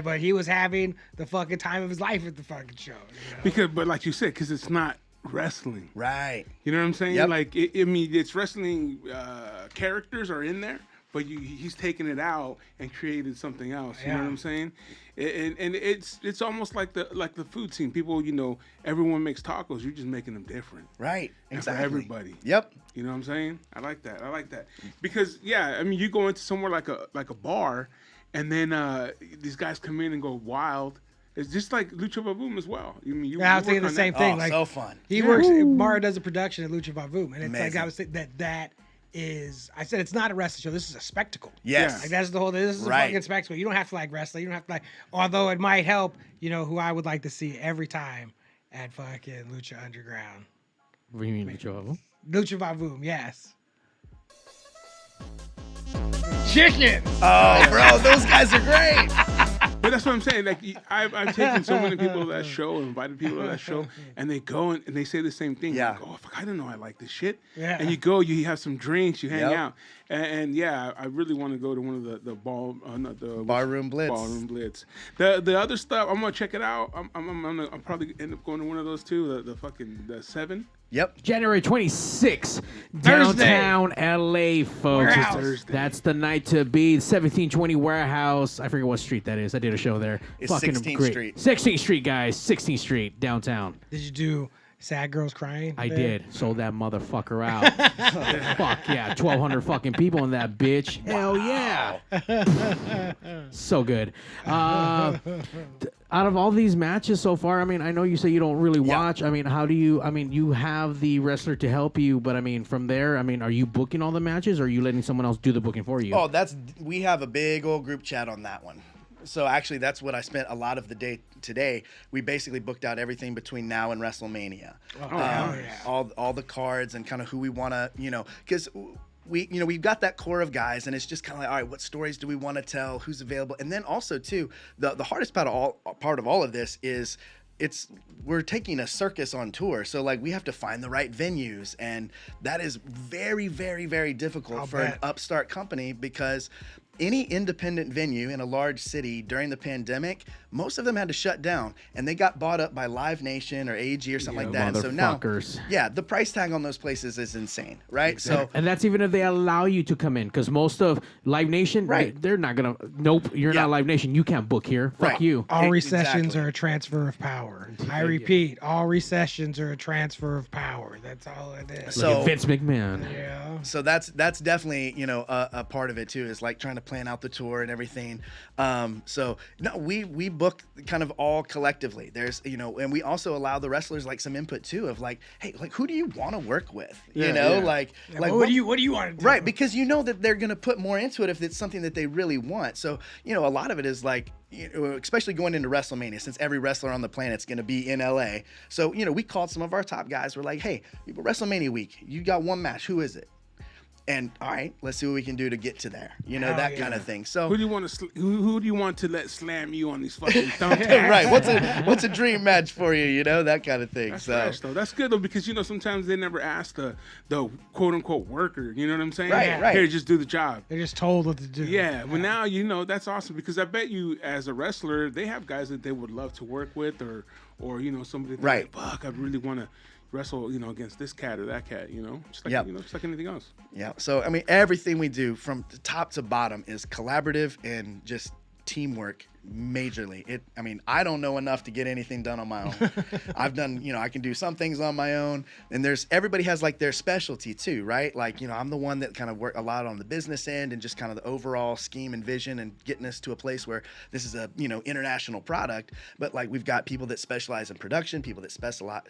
but he was having the fucking time of his life at the fucking show. You know? But like you said, because it's not wrestling. Right. You know what I'm saying? Yep. Like, I mean, it's wrestling characters are in there, but he's taken it out and created something else. You know what I'm saying? And it's almost like the food scene. People, you know, everyone makes tacos. You're just making them different. Right. Exactly. For everybody. Yep. You know what I'm saying? I like that. Because I mean, you go into somewhere like a bar, and then these guys come in and go wild. It's just like Lucha Vavoom as well. I mean, I was thinking the same thing. Oh, like, so fun. He works. Mario does a production at Lucha Vavoom, and it's amazing. Like I was saying that is I said it's not a wrestling show. This is a spectacle. Yes. Like that's the whole. This is a fucking spectacle. You don't have to like wrestling. You don't have to like. Although it might help. You know who I would like to see every time at fucking Lucha Underground. What do you mean, Lucha Vavoom? Lucha Vavoom, yes. Chickens. Oh, bro, those guys are great. But that's what I'm saying. Like I've taken so many people to that show, invited people to that show, and they go and they say the same thing. Yeah. Like, oh, fuck, I didn't know I like this shit. Yeah. And you go, you have some drinks, you hang Yep. out, and yeah, I really want to go to one of the Barroom Blitz. Ballroom Blitz. The other stuff, I'm gonna check it out. I'm probably end up going to one of those too. The 7. Yep. January 26th, Thursday. downtown LA, folks. Warehouse. Thursday. That's the night to be. 1720 Warehouse. I forget what street that is. I did a show there. It's 16th great. Street. 16th Street, guys. 16th Street, downtown. Did you do Sad Girls Crying? I there? did. Sold that motherfucker out. Fuck yeah. 1,200 fucking people in that bitch. Hell yeah. So good. Out of all these matches so far, I mean, I know you say you don't really watch. I mean, how do you, I mean, you have the wrestler to help you, but I mean, from there, I mean, are you booking all the matches or are you letting someone else do the booking for you? Oh, we have a big old group chat on that one. So actually, that's what I spent a lot of the day today. We basically booked out everything between now and WrestleMania. All the cards and kind of who we want to, because we've got that core of guys, and it's just kind of like, all right, what stories do we want to tell? Who's available? And then also too, the hardest part of all of this is we're taking a circus on tour, so like we have to find the right venues, and that is very, very, very difficult for an upstart company because any independent venue in a large city during the pandemic, most of them had to shut down, and they got bought up by Live Nation or AEG or something like that. And so now, the price tag on those places is insane, right? Exactly. So, and that's even if they allow you to come in, because most of Live Nation, they're not gonna. Nope, you're not Live Nation. You can't book here. Fuck you. All recessions are a transfer of power. I repeat, all recessions are a transfer of power. That's all it is. So Vince McMahon. Yeah. So that's definitely a part of it too. Is like trying to plan out the tour and everything. So no, we book kind of all collectively. There's and we also allow the wrestlers like some input too of like, hey, like who do you want to work with? Like what do you want to do? Right, because you know that they're going to put more into it if it's something that they really want. So a lot of it is like, especially going into WrestleMania, since every wrestler on the planet's going to be in LA. So we called some of our top guys. We're like, hey, WrestleMania week, you got one match. Who is it? And all right, let's see what we can do to get to there. That kind of thing. So who do you want to who do you want to let slam you on these fucking thumbtacks? Right. What's a dream match for you? That kind of thing. That's fresh, though. That's good though, because sometimes they never ask the quote unquote worker. You know what I'm saying? Right. Here, just do the job. They're just told what to do. Yeah. Well, now that's awesome, because I bet you as a wrestler they have guys that they would love to work with, or somebody. Like, fuck, I really want to wrestle, against this cat or that cat, just like just like anything else. Yeah. So I mean, everything we do from top to bottom is collaborative and just teamwork majorly. I don't know enough to get anything done on my own. I've done, I can do some things on my own, and everybody has like their specialty too, right? Like, I'm the one that kind of work a lot on the business end and just kind of the overall scheme and vision and getting us to a place where this is a, international product. But like, we've got people that specialize in production, people that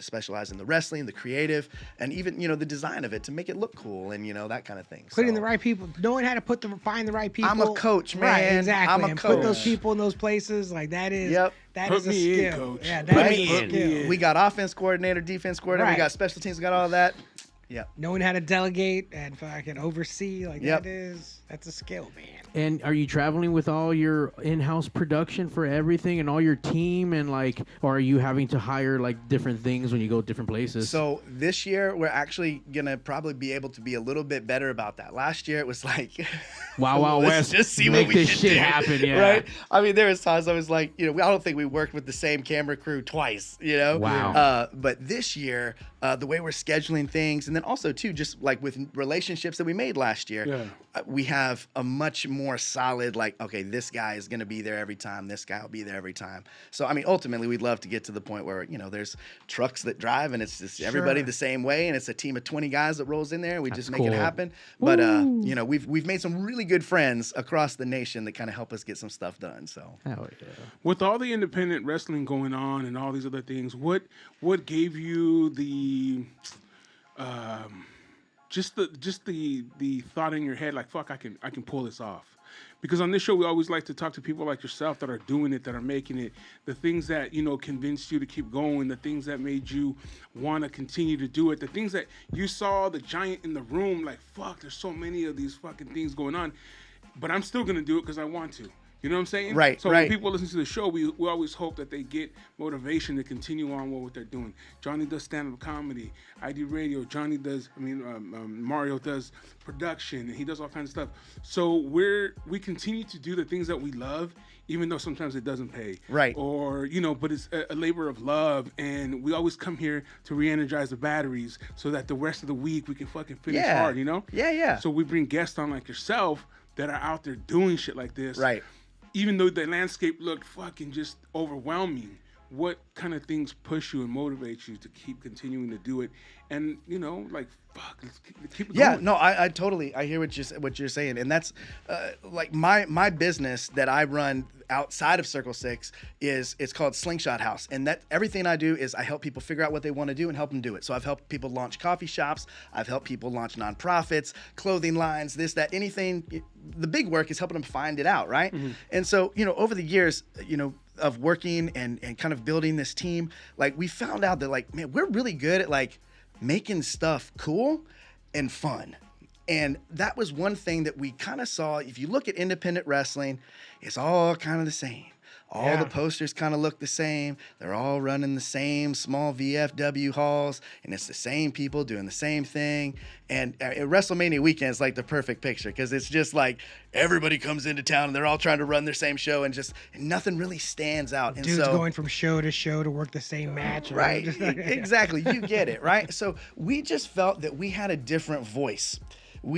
specialize in the wrestling, the creative, and even, the design of it to make it look cool and, that kind of thing. Putting the right people, knowing how to find the right people. I'm a coach, man. Right, exactly. I'm a and coach. Put those people in those places, like that is that Put is a me in, skill. coach. Yeah, Put that me is a in. skill. We got offense coordinator, defense coordinator, we got special teams, we got all that. Yeah. Knowing how to delegate and fucking oversee, like that's a skill, man. And are you traveling with all your in-house production for everything and all your team, and or are you having to hire like different things when you go different places? So this year we're actually gonna probably be able to be a little bit better about that. Last year it was like, Wow let's West, just see make what we this can shit do, happen, yeah. Right? I mean, there was times I was like, I don't think we worked with the same camera crew twice, Wow. But this year, the way we're scheduling things, and then also too, just like with relationships that we made last year, we have a much more solid, like, okay, this guy is going to be there every time. This guy will be there every time. So, I mean, ultimately, we'd love to get to the point where, there's trucks that drive and it's just everybody the same way. And it's a team of 20 guys that rolls in there. We just make it happen. But, we've made some really good friends across the nation that kind of help us get some stuff done. So, hell yeah. With all the independent wrestling going on and all these other things, what gave you the just the thought in your head, like, fuck, I can pull this off. Because on this show, we always like to talk to people like yourself that are doing it, that are making it, the things that, convinced you to keep going, the things that made you want to continue to do it, the things that you saw the giant in the room, like, fuck, there's so many of these fucking things going on, but I'm still going to do it because I want to. You know what I'm saying? Right, So right. when people listen to the show, we always hope that they get motivation to continue on with what they're doing. Johnny does stand-up comedy. I do radio. Mario does production, and he does all kinds of stuff. So we continue to do the things that we love, even though sometimes it doesn't pay. Right. Or, but it's a labor of love, and we always come here to re-energize the batteries so that the rest of the week we can fucking finish hard, Yeah. So we bring guests on like yourself that are out there doing shit like this. Right. Even though the landscape looked fucking just overwhelming, what kind of things push you and motivate you to keep continuing to do it? And like, fuck, let's keep it going. Yeah, no, I totally, I hear what you're saying, and that's like my business that I run outside of Circle6 it's called Slingshot House, and that everything I do is I help people figure out what they want to do and help them do it. So I've helped people launch coffee shops, I've helped people launch nonprofits, clothing lines, this, that, anything. The big work is helping them find it out, right? Mm-hmm. And so over the years, of working and kind of building this team, like, we found out that, like, man, we're really good at, like, making stuff cool and fun. And that was one thing that we kind of saw. If you look at independent wrestling, it's all kind of the same. All the posters kind of look the same. They're all running the same small VFW halls, and it's the same people doing the same thing. And WrestleMania weekend is like the perfect picture, because it's just like everybody comes into town and they're all trying to run their same show, and nothing really stands out. And dudes so, going from show to show to work the same match. Right, exactly. You get it, right? So we just felt that we had a different voice.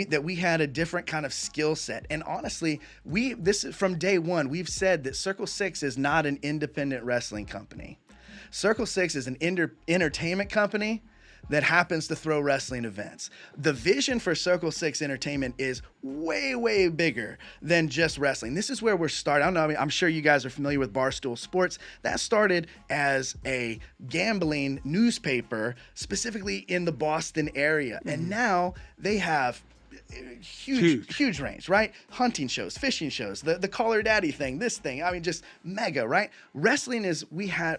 That we had a different kind of skill set. And honestly, this is from day one, we've said that Circle6 is not an independent wrestling company. Circle6 is an entertainment company that happens to throw wrestling events. The vision for Circle6 Entertainment is way, way bigger than just wrestling. This is where we're starting. I don't know, I'm sure you guys are familiar with Barstool Sports. That started as a gambling newspaper, specifically in the Boston area. Mm-hmm. And now they have huge range, right? Hunting shows, fishing shows, the Caller Daddy thing, this thing. I mean, just mega, right? Wrestling is, we had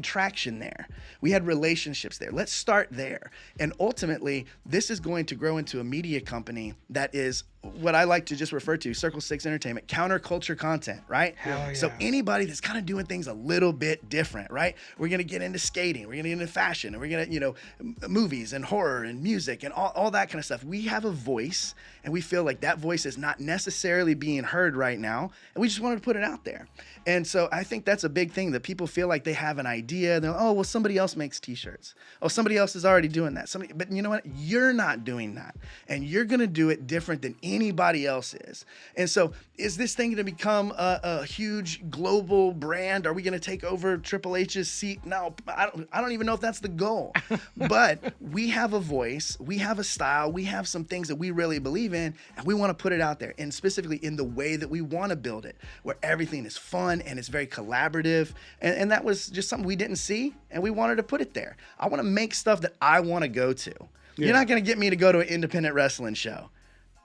traction there. We had relationships there. Let's start there. And ultimately, this is going to grow into a media company that is what I like to just refer to, Circle6 Entertainment, counterculture content, right? Hell yeah. So anybody that's kind of doing things a little bit different, right? We're going to get into skating, we're going to get into fashion, and we're going to, movies and horror and music and all that kind of stuff. We have a voice, and we feel like that voice is not necessarily being heard right now, and we just wanted to put it out there. And so I think that's a big thing, that people feel like they have an idea. They're like, oh, well, somebody else makes t-shirts. Oh, somebody else is already doing that. But you know what? You're not doing that. And you're going to do it different than anybody else is. And so is this thing going to become a huge global brand? Are we going to take over Triple H's seat? No, I don't even know if that's the goal. But we have a voice. We have a style. We have some things that we really believe in, and we want to put it out there, and specifically in the way that we want to build it, where everything is fun and it's very collaborative. And that was just something we didn't see, and we wanted to put it there. I want to make stuff that I want to go to. Yeah. You're not going to get me to go to an independent wrestling show.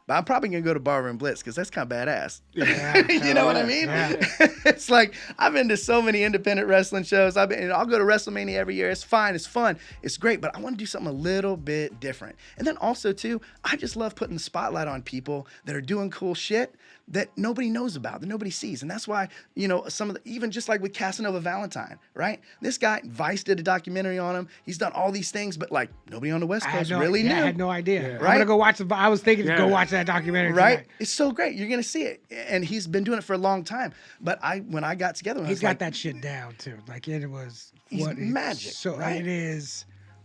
But I'm probably going to go to Barroom Blitz, because that's kind of badass. Yeah. You know what I mean? Yeah. It's like, I've been to so many independent wrestling shows. I'll go to WrestleMania every year. It's fine. It's fun. It's great. But I want to do something a little bit different. And then also, too, I just love putting the spotlight on people that are doing cool shit that nobody knows about, that nobody sees. And that's why, even just like with Casanova Valentine, right? This guy, Vice did a documentary on him. He's done all these things, but like nobody on the West Coast really knew. I had no idea. Yeah. Right? I'm going to go watch I was thinking to go watch that documentary right? tonight. It's so great. You're going to see it. And he's been doing it for a long time. But when I got together, he's got that shit down too. Like it was magic. So right? It is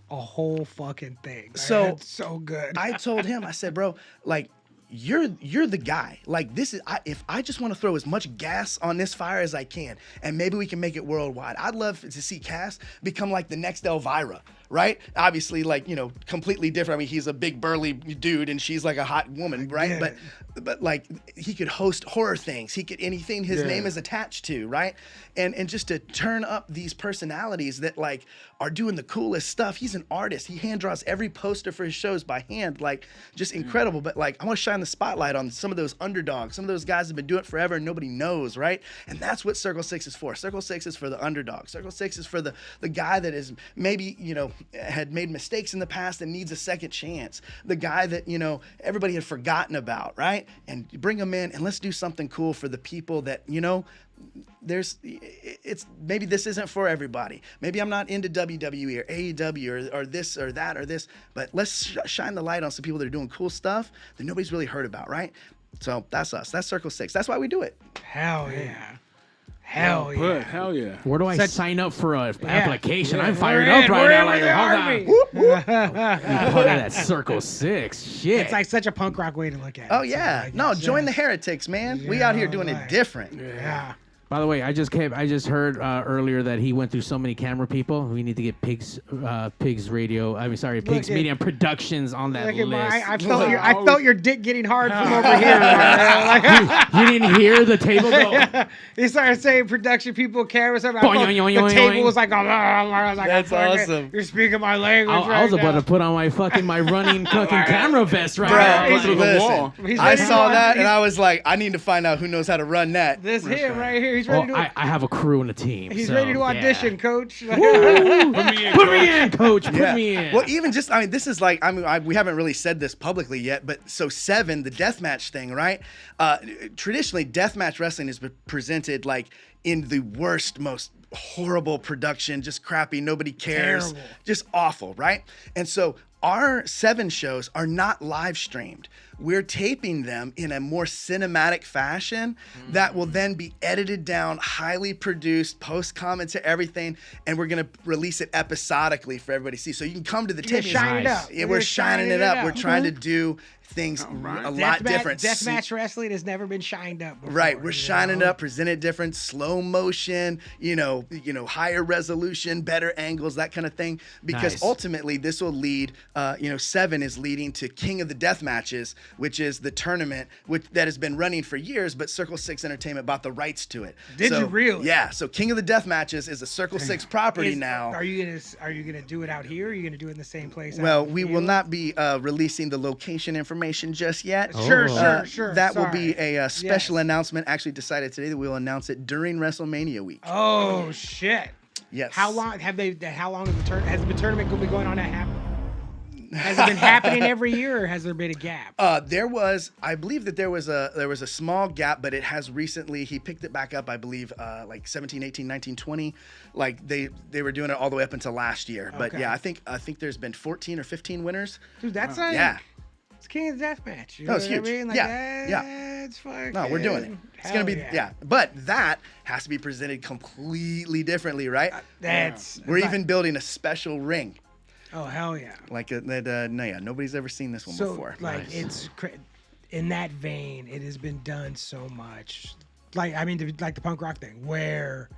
a whole fucking thing. So it's so good. I told him, I said, bro, like, you're the guy. Like, this is, if I just want to throw as much gas on this fire as I can, and maybe we can make it worldwide. I'd love to see Cass become like the next Elvira, right? Obviously, like, completely different. I mean, he's a big burly dude and she's like a hot woman, right? But like, he could host horror things. He could anything his name is attached to, right? And just to turn up these personalities that like are doing the coolest stuff. He's an artist. He hand draws every poster for his shows by hand, like just incredible. But like, I want to shine the spotlight on some of those underdogs, some of those guys that have been doing it forever and nobody knows, right? And that's what Circle 6 is for. Circle 6 is for the underdog. Circle 6 is for the guy that is maybe, had made mistakes in the past and needs a second chance. The guy that, everybody had forgotten about, right? And you bring them in and let's do something cool for the people that, it's maybe this isn't for everybody. Maybe I'm not into WWE or AEW or this or that or this, but let's shine the light on some people that are doing cool stuff that nobody's really heard about, right? So that's us. That's Circle 6. That's why we do it. Hell yeah. Hell yeah. Hell yeah. Where do I sign up for an application? Yeah. I'm fired up right now. Like, hold on. Army. Part of that Circle 6. Shit. It's like such a punk rock way to look at it. Oh, yeah. Join the heretics, man. We out here doing it different. Yeah. By the way, I just heard earlier that he went through so many camera people. We need to get Pigs Media Productions on that list. I felt your dick getting hard from over here. You didn't hear the table go. He started saying production people, cameras. The Boing, table was like, that's awesome. You're speaking my language. I was about to put on my running fucking camera vest right now. Listen, I saw that and I was like, I need to find out who knows how to run that. This him right here. He's ready to. I have a crew and a team. He's ready to audition, Coach. Put me in, Coach. Put me in. Well, even just, this is like, we haven't really said this publicly yet, but so 7, the deathmatch thing, right? Traditionally, deathmatch wrestling has been presented like in the worst, most horrible production, just crappy, nobody cares, just awful, right? And so our 7 shows are not live streamed. We're taping them in a more cinematic fashion that will then be edited down, highly produced, post-commentary, everything, and we're going to release it episodically for everybody to see. So you can come to the tape. Shine it up. Yeah, we're shining it up. We're trying to do things a lot different. Deathmatch wrestling has never been shined up before. Right, we're shining it up, present it different, slow motion, higher resolution, better angles, that kind of thing. Because ultimately, this will lead. 7 is leading to King of the Death Matches, which is the tournament that has been running for years, but Circle 6 Entertainment bought the rights to it. Did you really? Yeah. So King of the Death Matches is a Circle 6 property now. Are you gonna do it out here? Or are you gonna do it in the same place? Well, we will not be releasing the location information just yet. Sure. That will be a special announcement. Actually, decided today that we'll announce it during WrestleMania week. Oh shit! Yes. How long has the tournament going to be going on at happen? Has it been happening every year, or has there been a gap? I believe that there was a small gap, but it has recently, he picked it back up, I believe, like 17, 18, 19, 20. Like they were doing it all the way up until last year. But yeah, I think there's been 14 or 15 winners. Dude, that's like, it's King of the Deathmatch. You know it's huge. What I mean? Like, That's fucking. No, we're doing it. It's going to be, But that has to be presented completely differently, right? We're even building a special ring. Oh, hell yeah. Like nobody's ever seen this one before. Like, it's in that vein, it has been done so much. Like, like the punk rock thing, where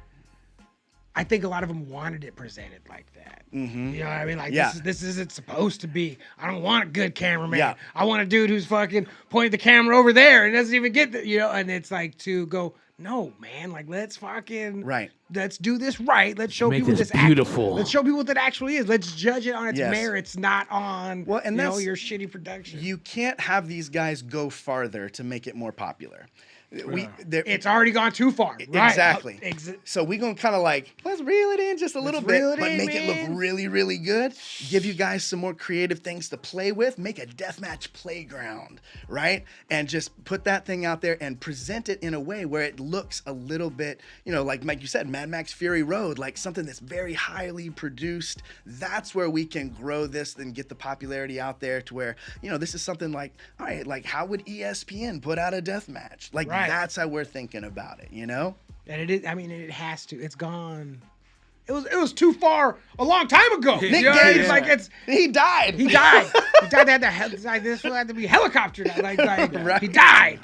I think a lot of them wanted it presented like that. Mm-hmm. You know what I mean? Like, this isn't supposed to be. I don't want a good cameraman. Yeah. I want a dude who's fucking pointing the camera over there and doesn't even get the, and it's like to go, no, man, like, let's fucking, let's do this right. Let's show people this beautiful. Let's show people what it actually is. Let's judge it on its merits, not on, your shitty production. You can't have these guys go farther to make it more popular. It's already gone too far. Exactly. So we're going to kind of like, let's reel it in just a little bit, but make it look really, really good. Give you guys some more creative things to play with. Make a deathmatch playground, right? And just put that thing out there and present it in a way where it looks a little bit, like you said, Mad Max Fury Road, like something that's very highly produced. That's where we can grow this and get the popularity out there to where, this is something like, all right, like how would ESPN put out a deathmatch? Like, that's how we're thinking about it, And it is. It has to. It's gone. It was too far a long time ago. Nick Gage, he died. He died. This had to be helicoptered. He died.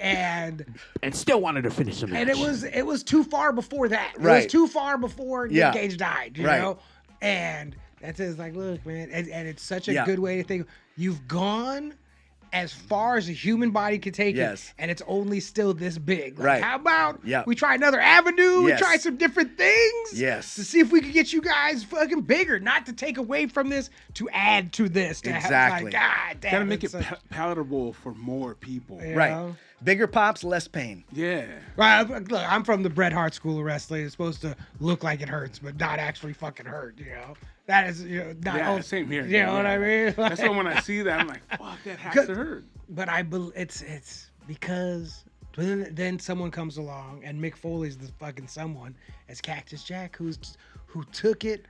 And still wanted to finish the match. And it was too far before that. It was too far before Nick Gage died. You know, and That's it. It's like, look, man, and it's such a good way to think. You've gone as far as a human body can take it, and it's only still this big. Like, how about we try another avenue? We try some different things. To see if we could get you guys fucking bigger, not to take away from this, to add to this. To have, like, God damn, gotta make it palatable for more people. Right. Bigger pops, less pain. Yeah. Right. Look, I'm from the Bret Hart School of Wrestling. It's supposed to look like it hurts, but not actually fucking hurt. You know. That is, not same here. You know what I mean? That's why when I see that, I'm like, fuck, that has to hurt. But it's because then someone comes along, and Mick Foley's the fucking someone as Cactus Jack, who took it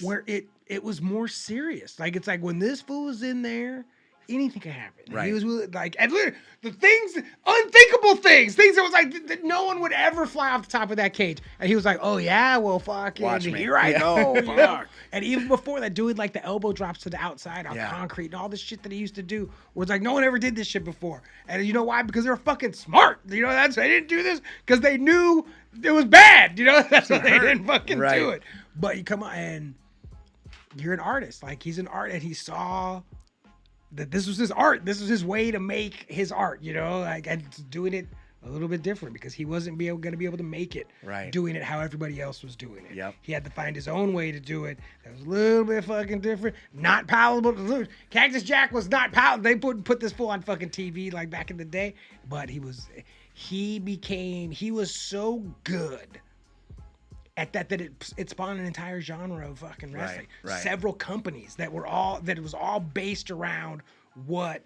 where it was more serious. Like, it's like when this fool was in there, anything could happen. Right. He was like, and the things, unthinkable things that was like that no one would ever fly off the top of that cage. And he was like, oh yeah, well fucking here I go. You know? And even before that, doing like the elbow drops to the outside on concrete and all this shit that he used to do was like no one ever did this shit before. And you know why? Because they were fucking smart. You know, they didn't do this because they knew it was bad. You know, that's why they didn't fucking do it. But you come on, and you're an artist. Like, he's an artist, and he saw that this was his art. This was his way to make his art, you know, like, and doing it a little bit different because he wasn't going to be able to make it doing it how everybody else was doing it. Yep. He had to find his own way to do it. That was a little bit fucking different. Not palatable. Cactus Jack was not palatable. They put this fool on fucking TV like back in the day, but he was so good at that it spawned an entire genre of fucking wrestling. Right. Several companies that it was all based around what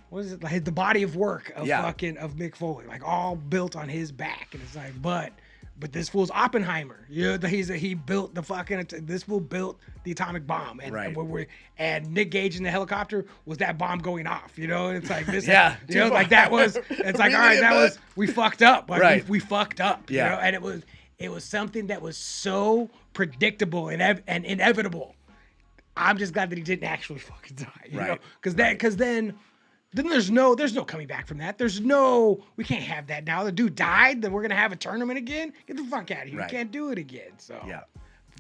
what is it, like the body of work of of Mick Foley, like all built on his back. And it's like, but this fool's Oppenheimer. You know, he built the fucking, this fool built the atomic bomb. And and Nick Gage in the helicopter was that bomb going off, you know? And it's like this, you know, like that was, it's like, all right, we fucked up. Like we fucked up, you know? And it was something that was so predictable and inevitable. I'm just glad that he didn't actually fucking die, you know? Because then there's no coming back from that. We can't have that now. The dude died, then we're going to have a tournament again? Get the fuck out of here. You can't do it again. So,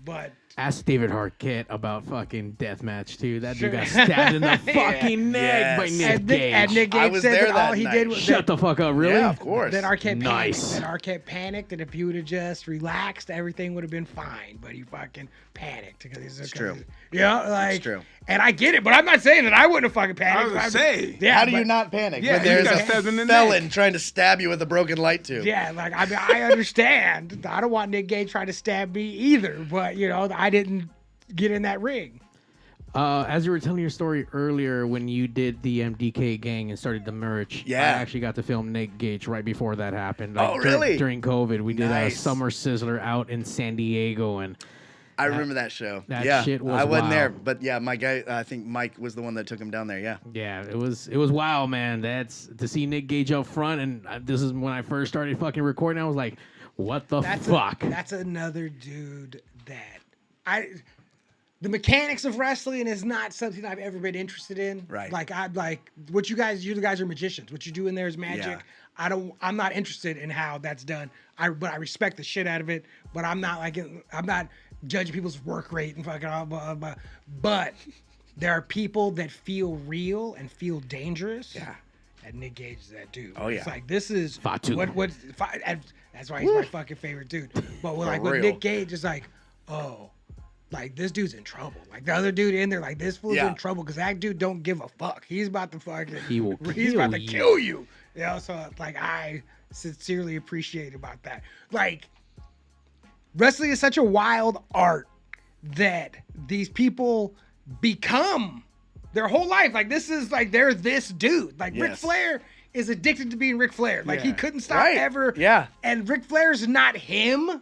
but ask David Arquette about fucking deathmatch too. That dude got stabbed in the fucking neck by Nick Gage. And Nick Gage said that all he did was shut the fuck up, really? Yeah, of course. Then Arquette panicked. And Arquette panicked, and if he would have just relaxed, everything would have been fine. But he fucking panicked because it's true. Yeah, like, it's true. And I get it, but I'm not saying that I wouldn't have fucking panicked. I was gonna say, how do you not panic when there's a felon trying to stab you with a broken light tube? Yeah, like, I mean, I understand. I don't want Nick Gage trying to stab me either, but you know, I didn't get in that ring. As you were telling your story earlier, when you did the MDK gang and started the merch, I actually got to film Nick Gage right before that happened. Like, really? During COVID, we did a summer sizzler out in San Diego, and I remember that show. That shit was I wasn't wild. there, but yeah, my guy, I think Mike was the one that took him down there. Yeah, it was wild, man. That's to see Nick Gage up front, and this is when I first started fucking recording. I was like, what the fuck? That's another dude that the mechanics of wrestling is not something I've ever been interested in. Right. Like, what you guys are magicians. What you do in there is magic. Yeah. I'm not interested in how that's done. But I respect the shit out of it. But I'm not judging people's work rate and fucking blah, blah, blah. But there are people that feel real and feel dangerous. Yeah. And Nick Gage is that dude. Oh yeah. It's like, this is Fatu. That's why he's my fucking favorite dude. But with Nick Gage, it's like, oh, like, this dude's in trouble. Like, the other dude in there, like, this fool's in trouble because that dude don't give a fuck. He's about to fucking, he's about to kill you. You know, so, like, I sincerely appreciate about that. Like, wrestling is such a wild art that these people become their whole life. Like, this is, like, they're this dude. Like, Ric Flair is addicted to being Ric Flair. Like, he couldn't stop ever. Yeah. And Ric Flair's not him.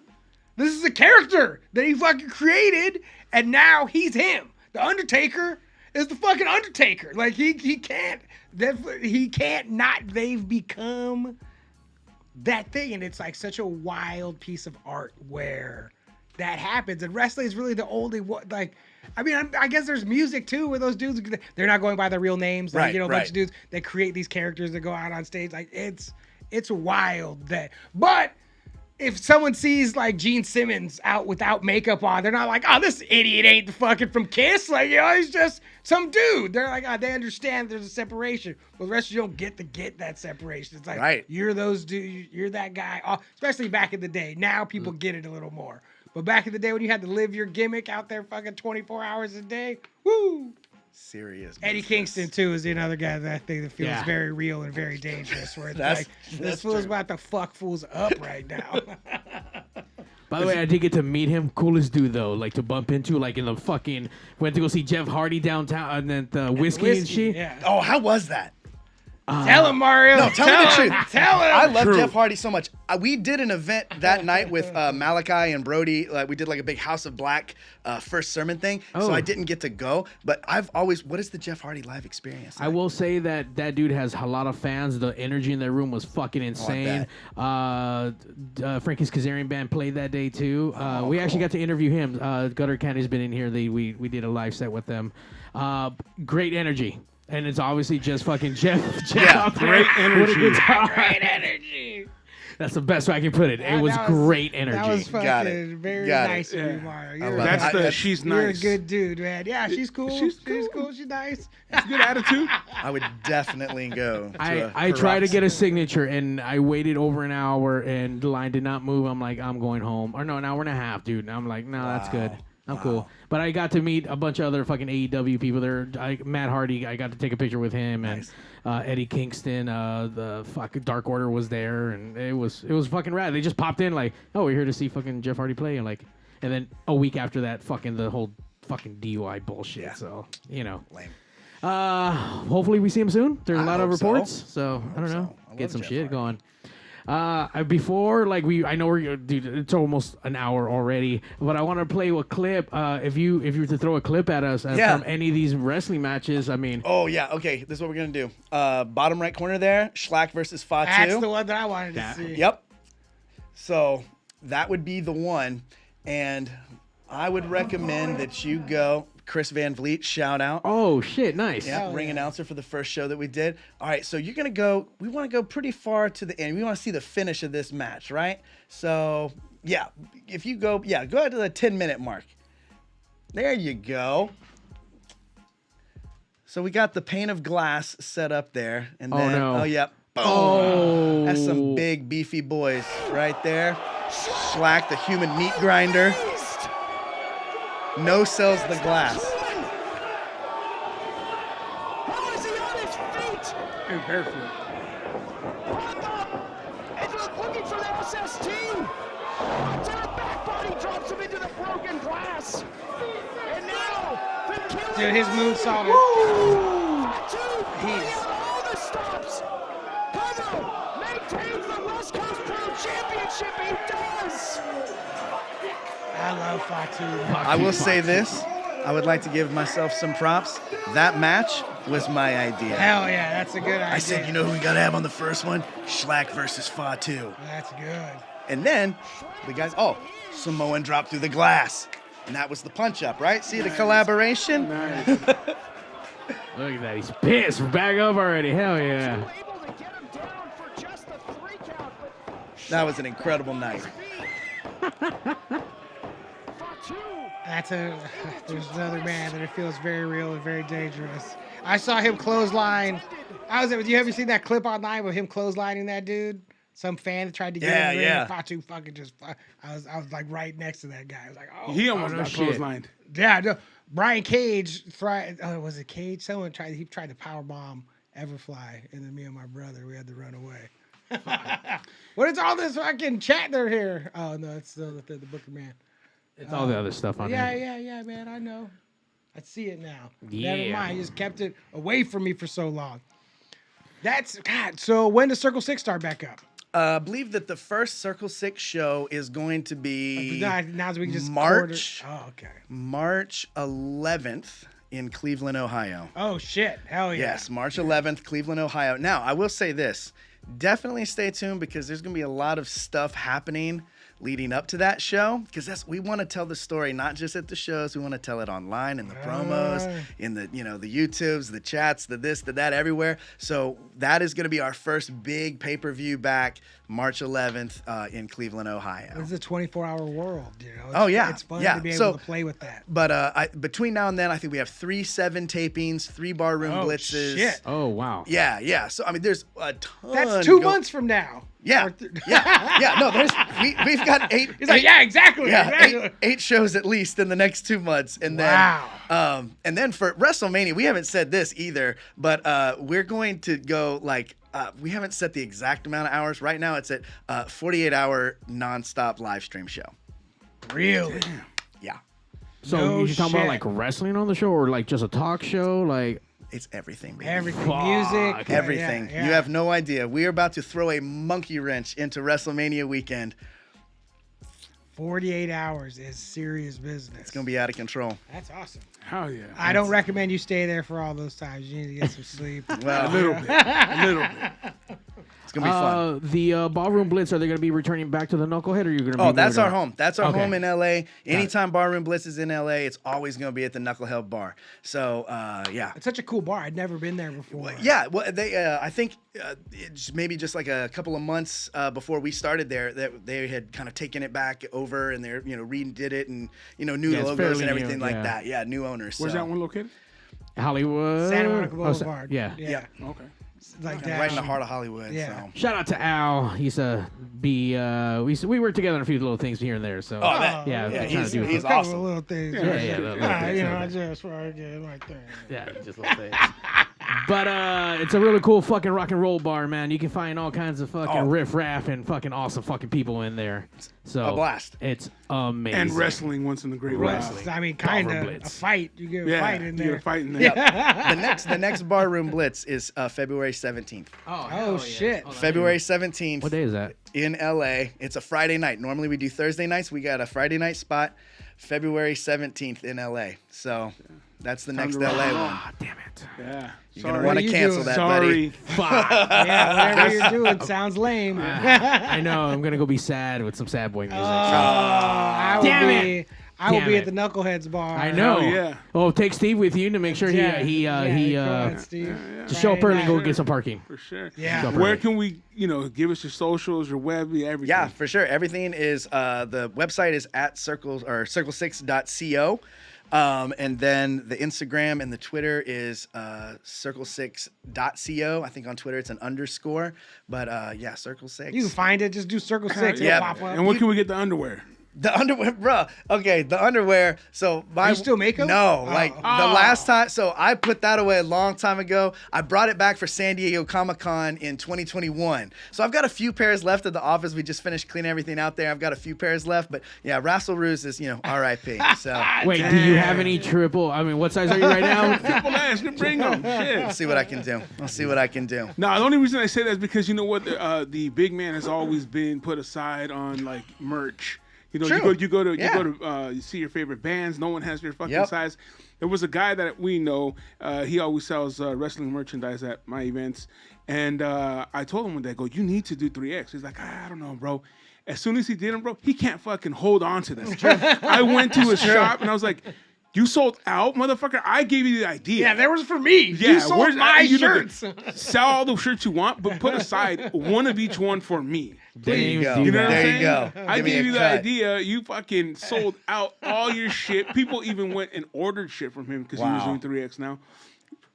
This is a character that he fucking created, and now he's him. The Undertaker is the fucking Undertaker. Like, he can't not. They've become that thing, and it's like such a wild piece of art where that happens. And wrestling is really the only one. Like, I mean, I guess there's music too, where those dudes, they're not going by their real names. Like, a bunch of dudes that create these characters that go out on stage. Like, it's wild that, but if someone sees like Gene Simmons out without makeup on, they're not like, oh, this idiot ain't the fucking from Kiss. Like, he's just some dude. They're like, they understand there's a separation. Well, the rest of you don't get that separation. It's like, you're those dudes, you're that guy. Especially back in the day. Now people get it a little more. But back in the day when you had to live your gimmick out there fucking 24 hours a day, woo. Serious. Eddie Kingston too is another guy that I think that feels very real and very dangerous. Where it's like this fool's about to fuck fools up right now. By the way, I did get to meet him. Coolest dude though, like to bump into, like in the fucking went to go see Jeff Hardy downtown and then the whiskey and shit. Yeah. Oh, how was that? Tell him, Mario. No, tell me the truth. Tell him. I love Jeff Hardy so much. We did an event that night with Malachi and Brody. We did like a big House of Black first sermon thing. So I didn't get to go. But what is the Jeff Hardy live experience like? I will say that dude has a lot of fans. The energy in their room was fucking insane. Frankie's Kazarian band played that day too. We actually got to interview him. Gutter Candy's been in here. We did a live set with them. Great energy. And it's obviously just fucking Jeff out there. Great energy. Great energy. That's the best way I can put it. It was great energy. That was fucking very nice of you, Mario. She's You're nice. a good dude, man. Yeah, she's cool. She's cool. She's nice. Good attitude. I would definitely go. I tried to get a signature, and I waited over an hour, and the line did not move. I'm like, I'm going home. Or no, an hour and a half, dude. And I'm like, no, that's good. I'm cool. But I got to meet a bunch of other fucking AEW people there. Matt Hardy, I got to take a picture with him, and Eddie Kingston, the fucking Dark Order was there, and it was fucking rad. They just popped in like, oh, we're here to see fucking Jeff Hardy play, and then a week after that, fucking the whole fucking DUI bullshit. Yeah. So lame. Hopefully we see him soon. There's a lot of reports, so I don't know. Get some shit going. Before, I know dude, it's almost an hour already, but I want to play a clip. If you were to throw a clip at us from any of these wrestling matches, I mean. Oh yeah, okay. This is what we're gonna do. Bottom right corner there, Schlack versus Fatu. That's the one that I wanted to see. Yep. So that would be the one, and I would recommend that you go. Chris Van Vliet, shout out. Oh, shit, nice. Yeah, ring announcer for the first show that we did. All right, so you're going to go, we want to go pretty far to the end. We want to see the finish of this match, right? So, yeah, if you go ahead to the 10-minute mark. There you go. So we got the pane of glass set up there. And then, oh, yeah, boom. Oh. That's some big, beefy boys right there. Schlack, the human meat grinder. No sells the glass. How is he on his feet? And barefoot. It's looking for the SST. To the back body drops him into the broken glass. And now the killer. Dude, his moonsault. He's all the stops. Pavo maintains the West Coast Pro Championship. He does. I love Fatu. I will say this. I would like to give myself some props. That match was my idea. Hell yeah, that's a good idea. I said, you know who we got to have on the first one? Schlack versus Fatu. That's good. And then the guys, Samoan dropped through the glass. And that was the punch up, right? See the collaboration? Nice. Look at that. He's pissed. We're back up already. Hell yeah. That was an incredible night. There's another man that it feels very real and very dangerous. I saw him clothesline. Have you seen that clip online with him clotheslining that dude? Some fan that tried to get him in. Fatu fucking just. I was like right next to that guy. I was like, oh. He almost got clotheslined. Yeah, no, Brian Cage tried. Oh, was it Cage? Someone tried. He tried to power bomb Everfly, and then me and my brother we had to run away. What is all this fucking chat there here? Oh no, it's still the Booker man. It's all the other stuff on there. Yeah, man, I know. I see it now. Yeah. Never mind, you just kept it away from me for so long. God, so when does Circle6 start back up? I believe that the first Circle6 show is going to be now we can just March. Oh, okay. March 11th in Cleveland, Ohio. Oh, shit. Hell yeah. Yes, March 11th, Cleveland, Ohio. Now, I will say this. Definitely stay tuned because there's going to be a lot of stuff happening leading up to that show, because we want to tell the story not just at the shows. We want to tell it online in the promos, in the the YouTubes, the chats, the this, the that, everywhere. So that is going to be our first big pay-per-view back March 11th in Cleveland, Ohio. It's a 24-hour world, It's fun to be able to play with that. But between now and then, I think we have 3 7 tapings, 3 barroom blitzes. Shit. Oh, wow. Yeah. So I mean, there's a ton. That's 2 months from now. Yeah. No, we've got 8. He's like, yeah, exactly. Yeah, exactly. 8 shows at least in the next 2 months, and then for WrestleMania, we haven't said this either, but we're going to go like. We haven't set the exact amount of hours. Right now, it's at 48-hour nonstop live stream show. Really? Yeah. So No you're talking about shit. like wrestling on the show, or like just a talk show? Like, It's everything, baby. Everything. Music. Everything. Yeah. You have no idea. We are about to throw a monkey wrench into WrestleMania weekend. 48 hours is serious business. It's going to be out of control. That's awesome. Hell yeah. I don't recommend you stay there for all those times. You need to get some sleep. Well, A little bit. it's going to be fun. The Ballroom Blitz, are they going to be returning back to the Knucklehead, or are you going to be Oh, that's moving our on? home. That's our Okay. home in LA. Anytime Barroom Blitz is in LA, it's always going to be at the Knucklehead Bar. So, yeah. It's such a cool bar. I'd never been there before. Yeah, well, they I think it's maybe just like a couple of months before we started there, that they had kind of taken it back over, and they're redid it, and new it's logos fairly and everything new, like yeah. that. Yeah, new owners. Where's so. that one located? Hollywood. Santa Monica Oh, Boulevard. yeah. Yeah, Okay. Like that. right in the heart of Hollywood. Yeah. So. Shout out to Al. He's we work together on a few little things here and there. So Oh, that, yeah, yeah, trying to do he's it. Couple awesome. of little things. Yeah, little things, I little just forget like that. Yeah, just little things. But it's a really cool fucking rock and roll bar, man. You can find all kinds of fucking riff raff and fucking awesome fucking people in there. So A blast. It's amazing. And wrestling once in a great while. I mean, kind Ballroom of a Blitz. fight. You get a Yeah, fight in you there. get a fight in there. The next Barroom Blitz is February 17th. Oh, shit. February 17th. What day is that? In LA. It's a Friday night. Normally we do Thursday nights. We got a Friday night spot, February 17th in LA. So that's the next to rock LA and roll. one. Ah, damn it. Yeah. You're Sorry. gonna want to What are you cancel doing? that, Sorry. buddy. Fuck. Yeah, whatever you're doing sounds lame. I know. I'm gonna go be sad with some sad boy music. I will Damn be. it. I will Damn be it. at the Knuckleheads bar. I know. Hell yeah. Oh, take Steve with you to make sure Yeah, he go ahead, Steve. to show up early and go Friday get some parking. For sure. Yeah. Where can we, give us your socials, your web, everything? Yeah, for sure. Everything is the website is at circle6.co. And then the Instagram and the Twitter is circle6.co. I think on Twitter it's an underscore, but yeah, Circle6. You can find it. Just do Circle 6. Yeah. It'll pop up. And where can we get the underwear? The underwear, bro. Okay, the underwear. So You still make 'em? No, Oh. like the last time. So I put that away a long time ago. I brought it back for San Diego Comic-Con in 2021. So I've got a few pairs left at the office. We just finished cleaning everything out there. I've got a few pairs left, but yeah, Rassel Ruse is R.I.P. So Wait, do you have any triple? I mean, what size are you right now? Triple S, you bring them. Shit. I'll see what I can do. I'll see what I can do. No, the only reason I say that is because you know what, the big man has always been put aside on like merch. True. You go to Yeah. you see your favorite bands. No one has your fucking Yep. size. There was a guy that we know. He always sells wrestling merchandise at my events, and I told him one day, I go, you need to do 3X. He's like, I don't know, bro. As soon as he did it, bro, he can't fucking hold on to this. I went to his shop and I was like, you sold out, motherfucker. I gave you the idea. Yeah, that was for me. Yeah, You sold my shirts. Sell all the shirts you want, but put aside one of each one for me. There you go. You know what I'm There saying? you go. I Give me gave a you the cut. idea. You fucking sold out all your shit. People even went and ordered shit from him because he was Wow. doing 3X now.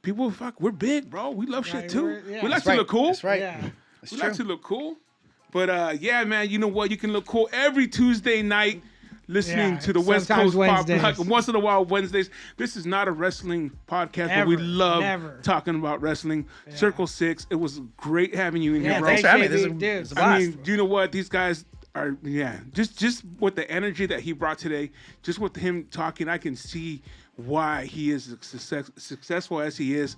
People, we're big, bro. We love shit Right, too. we're- yeah. We like That's to right. look cool. That's right. Yeah. That's We true. like to look cool. But yeah, man, you know what? You can look cool every Tuesday night listening Yeah, to the West sometimes Coast Pop Wednesdays. Block. Once in a while, Wednesdays. This is not a wrestling podcast, but we Ever, love never. talking about wrestling. Circle 6. It was great having you in Yeah, here, bro. Thanks for having me. JB, This is dude. it's a I blast. mean, do you know what? These guys are, just with the energy that he brought today, just with him talking, I can see why he is successful as he is.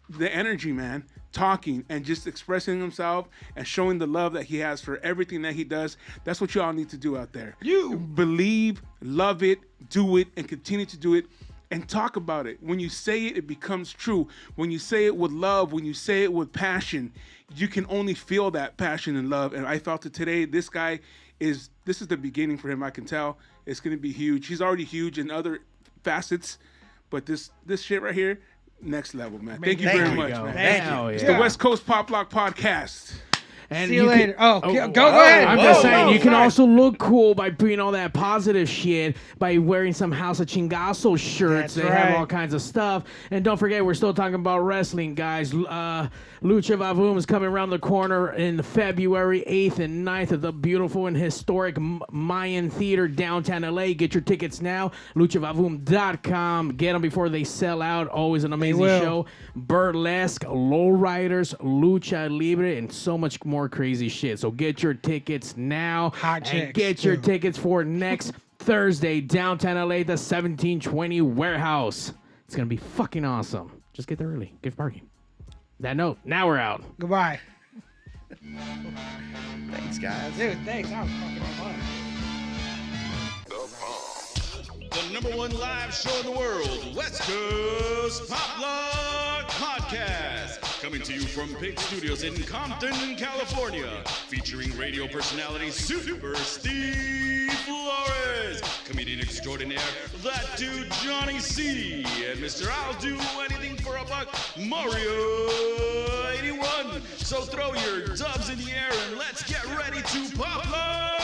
The energy, man, talking and just expressing himself and showing the love that he has for everything that he does. That's what y'all need to do out there. You believe, love it, do it, and continue to do it. And talk about it. When you say it, it becomes true. When you say it with love, when you say it with passion, you can only feel that passion and love. And I felt it today. This guy is the beginning for him. I can tell it's going to be huge. He's already huge in other facets, but this shit right here, next level, man. Thank you very much, man. Thank you. Hell It's yeah. the West Coast Pop Lock Podcast. And See you later. Go wow. ahead. I'm just saying, you can sorry. also look cool by doing all that positive shit by wearing some House of Chingazo shirts. That's They right. have all kinds of stuff. And don't forget, we're still talking about wrestling, guys. Lucha Vavoom is coming around the corner in February 8th and 9th at the beautiful and historic Mayan Theater downtown LA. Get your tickets now. LuchaVavoom.com. Get them before they sell out. Always an amazing will. show. Burlesque, lowriders, lucha libre, and so much more crazy shit. So get your tickets now. Hot and chicks, get your too. tickets for next Thursday, downtown LA, the 1720 Warehouse. It's going to be fucking awesome. Just get there early. Give parking. That note. Now we're out. Goodbye. Thanks, guys. Dude, thanks. That was fucking fun. The #1 live show in the world, West Coast Pop Lock Podcast. Coming to you from Pig Studios in Compton, California. Featuring radio personality Super Steve Flores. Comedian extraordinaire, that dude Johnny C. And Mr. I'll do anything for a buck, Mario 81. So throw your dubs in the air and let's get ready to pop lock.